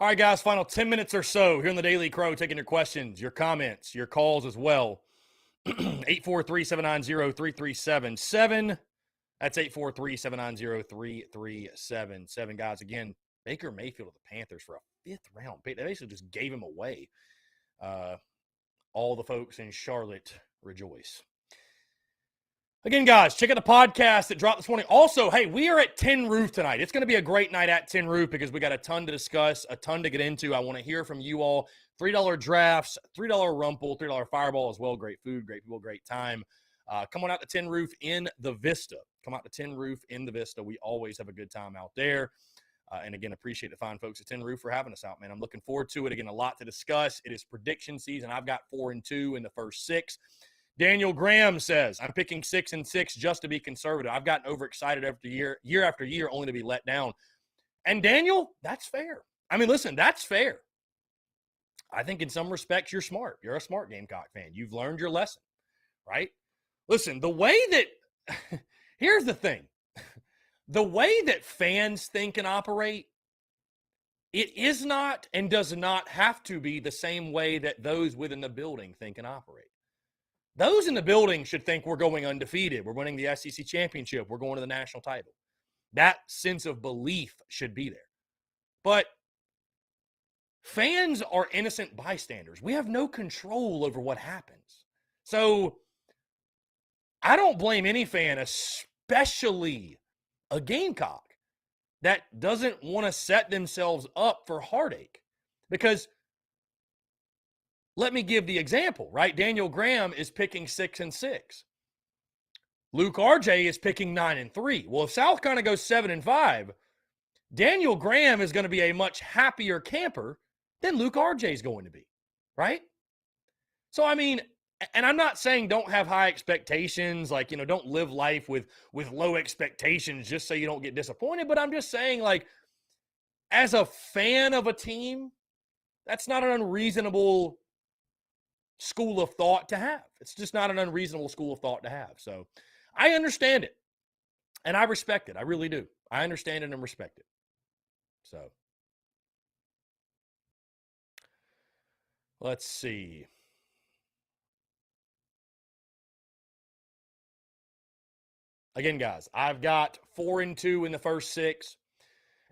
All right, guys, final 10 minutes or so here in the Daily Crow, taking your questions, your comments, your calls as well. 843-790-3377. That's 843-790-3377. Guys, again, Baker Mayfield of the Panthers for a 5th round pick. They basically just gave him away. All the folks in Charlotte rejoice. Again, guys, check out the podcast that dropped this morning. Also, hey, we are at Tin Roof tonight. It's going to be a great night at Tin Roof because we got a ton to discuss, a ton to get into. I want to hear from you all. $3 drafts, $3 Rumple, $3 Fireball as well. Great food, great people, great time. Come on out to Tin Roof in the Vista. Come out to Tin Roof in the Vista. We always have a good time out there. And again, appreciate the fine folks at Tin Roof for having us out, man. I'm looking forward to it. Again, a lot to discuss. It is prediction season. I've got 4-2 in the first 6. Daniel Graham says, I'm picking 6-6 just to be conservative. I've gotten overexcited year after year, only to be let down. And Daniel, that's fair. I mean, listen, that's fair. I think in some respects, you're smart. You're a smart Gamecock fan. You've learned your lesson, right? Listen, the way that – here's the thing. The way that fans think and operate, it is not and does not have to be the same way that those within the building think and operate. Those in the building should think we're going undefeated. We're winning the SEC championship. We're going to the national title. That sense of belief should be there. But fans are innocent bystanders. We have no control over what happens. So I don't blame any fan, especially a Gamecock, that doesn't want to set themselves up for heartache. Because let me give the example, right? Daniel Graham is picking 6-6. Luke RJ is picking 9-3. Well, if South Carolina goes 7-5, Daniel Graham is going to be a much happier camper than Luke RJ is going to be, right? So, I mean, and I'm not saying don't have high expectations, like, don't live life with low expectations just so you don't get disappointed. But I'm just saying, like, as a fan of a team, that's not an unreasonable school of thought to have. It's just not an unreasonable school of thought to have. So I understand it and I respect it. I really do. I understand it and respect it. So let's see. Again, guys, I've got 4-2 in the first 6.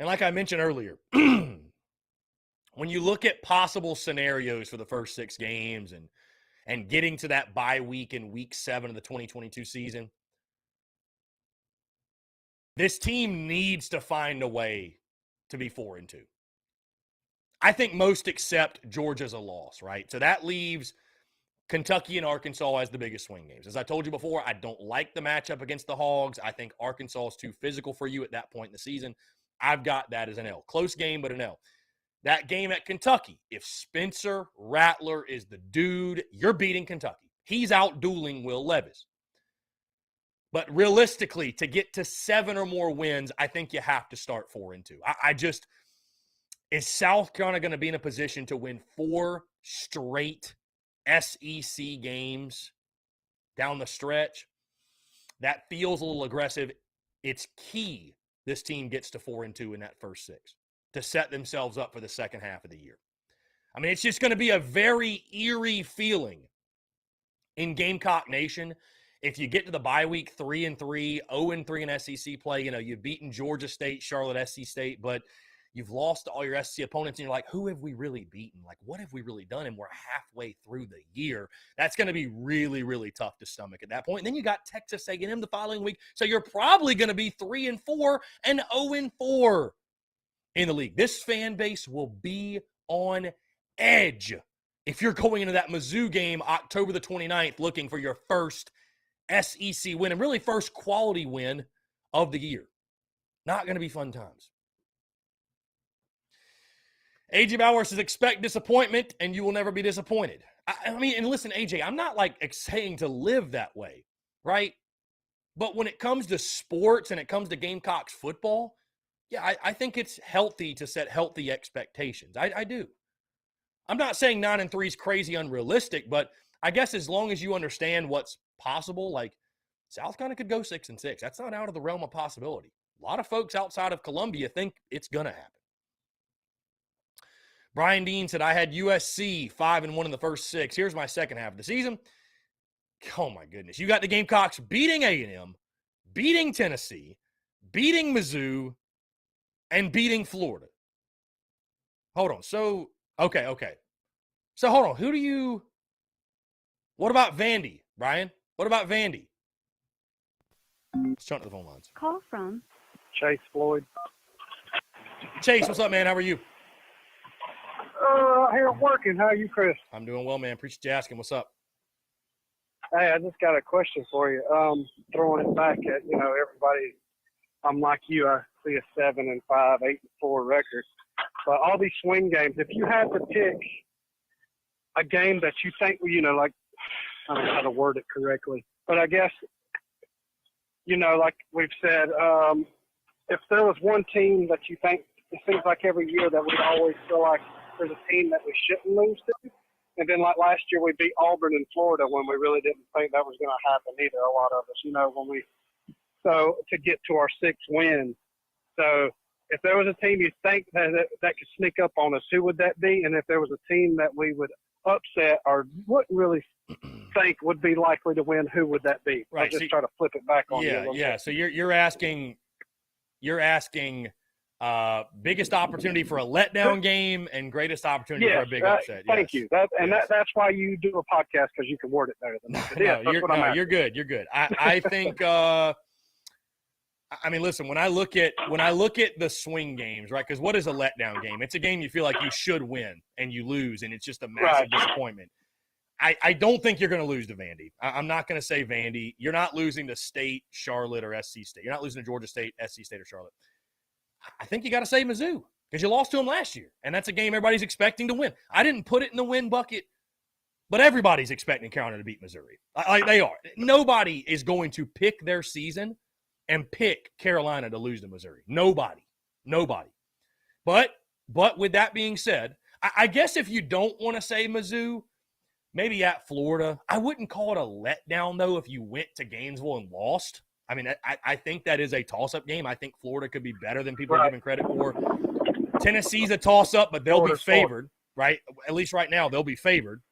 And like I mentioned earlier, when you look at possible scenarios for the first 6 games and getting to that bye week in week 7 of the 2022 season, this team needs to find a way to be 4-2. I think most accept Georgia's a loss, right? So that leaves Kentucky and Arkansas as the biggest swing games. As I told you before, I don't like the matchup against the Hogs. I think Arkansas is too physical for you at that point in the season. I've got that as an L. Close game, but an L. That game at Kentucky, if Spencer Rattler is the dude, you're beating Kentucky. He's out dueling Will Levis. But realistically, to get to 7 or more wins, I think you have to start 4-2. Is South Carolina going to be in a position to win 4 straight SEC games down the stretch? That feels a little aggressive. It's key this team gets to 4-2 in that first 6 to set themselves up for the second half of the year. I mean, it's just going to be a very eerie feeling in Gamecock Nation if you get to the bye week 3-3, 0-3 in SEC play. You've beaten Georgia State, Charlotte, SC State, but you've lost to all your SEC opponents, and you're like, who have we really beaten? Like, what have we really done? And we're halfway through the year. That's going to be really, really tough to stomach at that point. And then you got Texas A&M the following week, so you're probably going to be 3-4 and 0-4 in the league. This fan base will be on edge if you're going into that Mizzou game October the 29th looking for your first SEC win and really first quality win of the year. Not going to be fun times. AJ Bauer says, expect disappointment and you will never be disappointed. I mean, and listen, AJ, I'm not like saying to live that way, right? But when it comes to sports and it comes to Gamecocks football, yeah, I think it's healthy to set healthy expectations. I do. I'm not saying 9-3 is crazy unrealistic, but I guess as long as you understand what's possible, like South Carolina could go 6-6. That's not out of the realm of possibility. A lot of folks outside of Columbia think it's going to happen. Brian Dean said, I had USC 5-1 in the first 6. Here's my second half of the season. Oh, my goodness. You got the Gamecocks beating A&M, beating Tennessee, beating Mizzou, and beating Florida. Hold on. So, okay. So, hold on. What about Vandy, Brian? What about Vandy? Let's jump to the phone lines. Call from Chase Floyd. Chase, what's up, man? How are you? Here working. How are you, Chris? I'm doing well, man. Appreciate you asking. What's up? Hey, I just got a question for you. Throwing it back at, everybody. I'm like you. I see a 7-5, 8-4 record. But all these swing games, if you had to pick a game that you think, like, I don't know how to word it correctly, but I guess, like we've said, if there was one team that you think, it seems like every year that we'd always feel like there's a team that we shouldn't lose to. And then like last year we beat Auburn in Florida when we really didn't think that was going to happen either, a lot of us, so to get to our 6th win. So if there was a team you think that could sneak up on us, who would that be? And if there was a team that we would upset or wouldn't really think would be likely to win, who would that be? Right. I'll just try to flip it back on you a little Yeah. bit. So you're asking biggest opportunity for a letdown game and greatest opportunity for a big upset. Thank Yes. you. That's why you do a podcast, because you can word it better than me. You're good. You're good. I think. I mean, listen. When I look at the swing games, right? Because what is a letdown game? It's a game you feel like you should win and you lose, and it's just a massive disappointment. I don't think you're going to lose to Vandy. I'm not going to say Vandy. You're not losing to State, Charlotte, or SC State. You're not losing to Georgia State, SC State, or Charlotte. I think you got to say Mizzou because you lost to them last year, and that's a game everybody's expecting to win. I didn't put it in the win bucket, but everybody's expecting Carolina to beat Missouri. They are. Nobody is going to pick their season and pick Carolina to lose to Missouri. Nobody. But with that being said, I guess if you don't want to say Mizzou, maybe at Florida, I wouldn't call it a letdown, though, if you went to Gainesville and lost. I mean, I think that is a toss-up game. I think Florida could be better than people are giving credit for. Tennessee's a toss-up, but they'll be favored, right? At least right now, they'll be favored.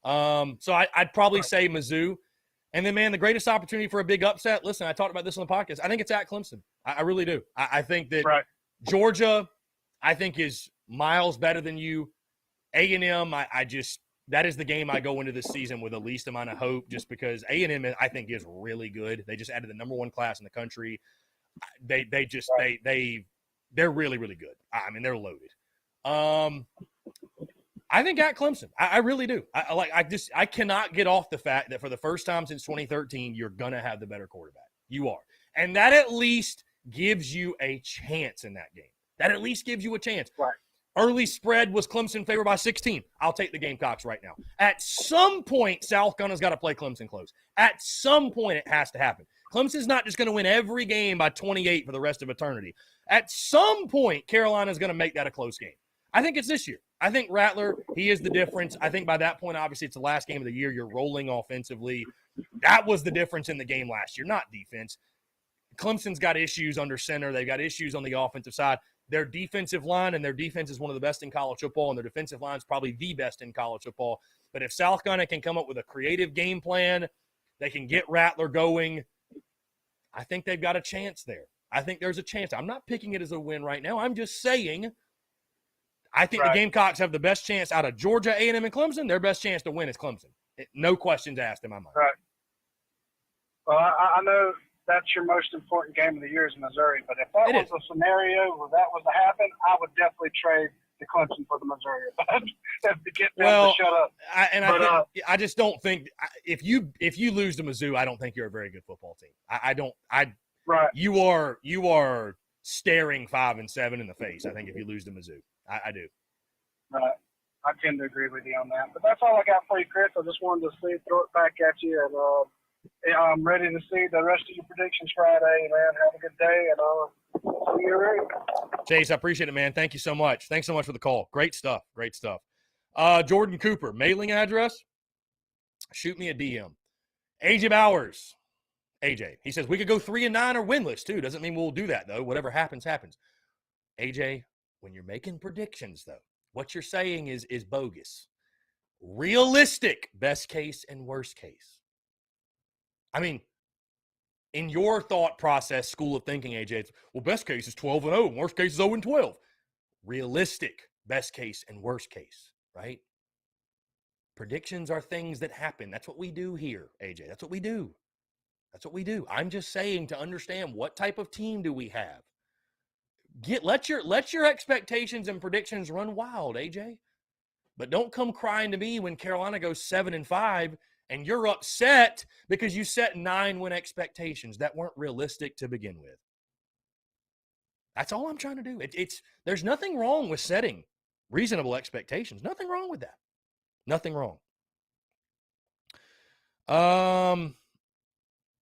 So I'd probably say Mizzou. And then, man, the greatest opportunity for a big upset, listen, I talked about this on the podcast. I think it's at Clemson. I really do. I think that Georgia, I think, is miles better than you. A&M, that is the game I go into this season with the least amount of hope, just because A&M, I think, is really good. They just added the number 1 class in the country. They're really, really good. I mean, they're loaded. I think at Clemson, I really do. I cannot get off the fact that for the first time since 2013, you're gonna have the better quarterback. You are, and that at least gives you a chance in that game. That at least gives you a chance. Right. Early spread was Clemson favored by 16. I'll take the Gamecocks right now. At some point, South Carolina's got to play Clemson close. At some point, it has to happen. Clemson's not just going to win every game by 28 for the rest of eternity. At some point, Carolina's going to make that a close game. I think it's this year. I think Rattler, he is the difference. I think by that point, obviously, it's the last game of the year. You're rolling offensively. That was the difference in the game last year, not defense. Clemson's got issues under center. They've got issues on the offensive side. Their defensive line, and their defense is one of the best in college football, and their defensive line is probably the best in college football. But if South Carolina can come up with a creative game plan, they can get Rattler going, I think they've got a chance there. I think there's a chance. I'm not picking it as a win right now. I'm just saying I think the Gamecocks have the best chance out of Georgia, A&M, and Clemson. Their best chance to win is Clemson. No questions asked in my mind. Right. Well, I know that's your most important game of the year is Missouri, but if that was a scenario where that was to happen, I would definitely trade the Clemson for the Missouri to get them to shut up. I just don't think if you lose to Mizzou, I don't think you're a very good football team. You are staring 5-7 in the face. I think if you lose to Mizzou, I do. Right. I tend to agree with you on that. But that's all I got for you, Chris. I just wanted to throw it back at you, and I'm ready to see the rest of your predictions Friday, man. Have a good day, and see you around. Chase, I appreciate it, man. Thank you so much. Thanks so much for the call. Great stuff. Jordan Cooper, mailing address, shoot me a DM. AJ Bowers. AJ, he says, we could go 3-9 or winless, too. Doesn't mean we'll do that, though. Whatever happens, happens. AJ, when you're making predictions, though, what you're saying is bogus. Realistic, best case and worst case. I mean, in your thought process, school of thinking, AJ, it's, well, best case is 12-0, and worst case is 0-12. Realistic, best case and worst case, right? Predictions are things that happen. That's what we do here, AJ. That's what we do. That's what we do. I'm just saying, to understand what type of team do we have. Let your expectations and predictions run wild, AJ. But don't come crying to me when Carolina goes 7-5 and you're upset because you set 9-win expectations that weren't realistic to begin with. That's all I'm trying to do. There's nothing wrong with setting reasonable expectations. Nothing wrong with that. Nothing wrong.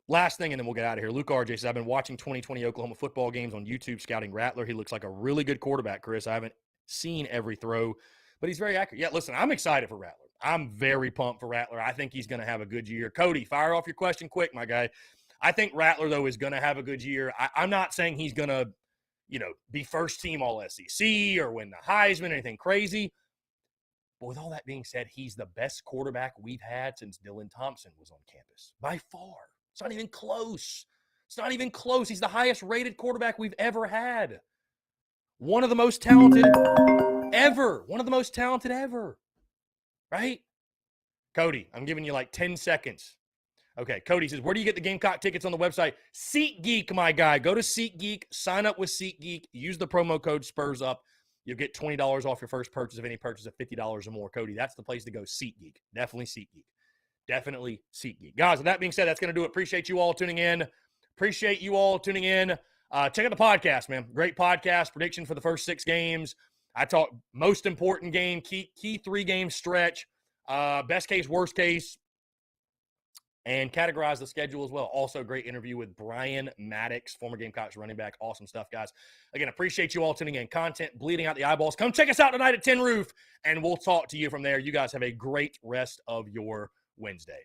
Last thing, and then we'll get out of here. Luke RJ says, I've been watching 2020 Oklahoma football games on YouTube, scouting Rattler. He looks like a really good quarterback, Chris. I haven't seen every throw, but he's very accurate. Yeah, listen, I'm excited for Rattler. I'm very pumped for Rattler. I think he's going to have a good year. Cody, fire off your question quick, my guy. I think Rattler, though, is going to have a good year. I'm not saying he's going to, be first team all SEC or win the Heisman or anything crazy. But with all that being said, he's the best quarterback we've had since Dylan Thompson was on campus. By far. It's not even close. It's not even close. He's the highest rated quarterback we've ever had. One of the most talented ever. One of the most talented ever. Right? Cody, I'm giving you like 10 seconds. Okay, Cody says, where do you get the Gamecock tickets on the website? SeatGeek, my guy. Go to SeatGeek, sign up with SeatGeek, use the promo code SPURSUP. You'll get $20 off your first purchase of any purchase of $50 or more. Cody, that's the place to go. SeatGeek. Definitely SeatGeek. Definitely SeatGeek. Guys, with that being said, that's going to do it. Appreciate you all tuning in. Check out the podcast, man. Great podcast. Prediction for the first 6 games. I talk most important game, key 3-game stretch, best case, worst case, and categorize the schedule as well. Also, great interview with Brian Maddox, former Gamecocks running back. Awesome stuff, guys. Again, appreciate you all tuning in. Content bleeding out the eyeballs. Come check us out tonight at Tin Roof, and we'll talk to you from there. You guys have a great rest of your Wednesday.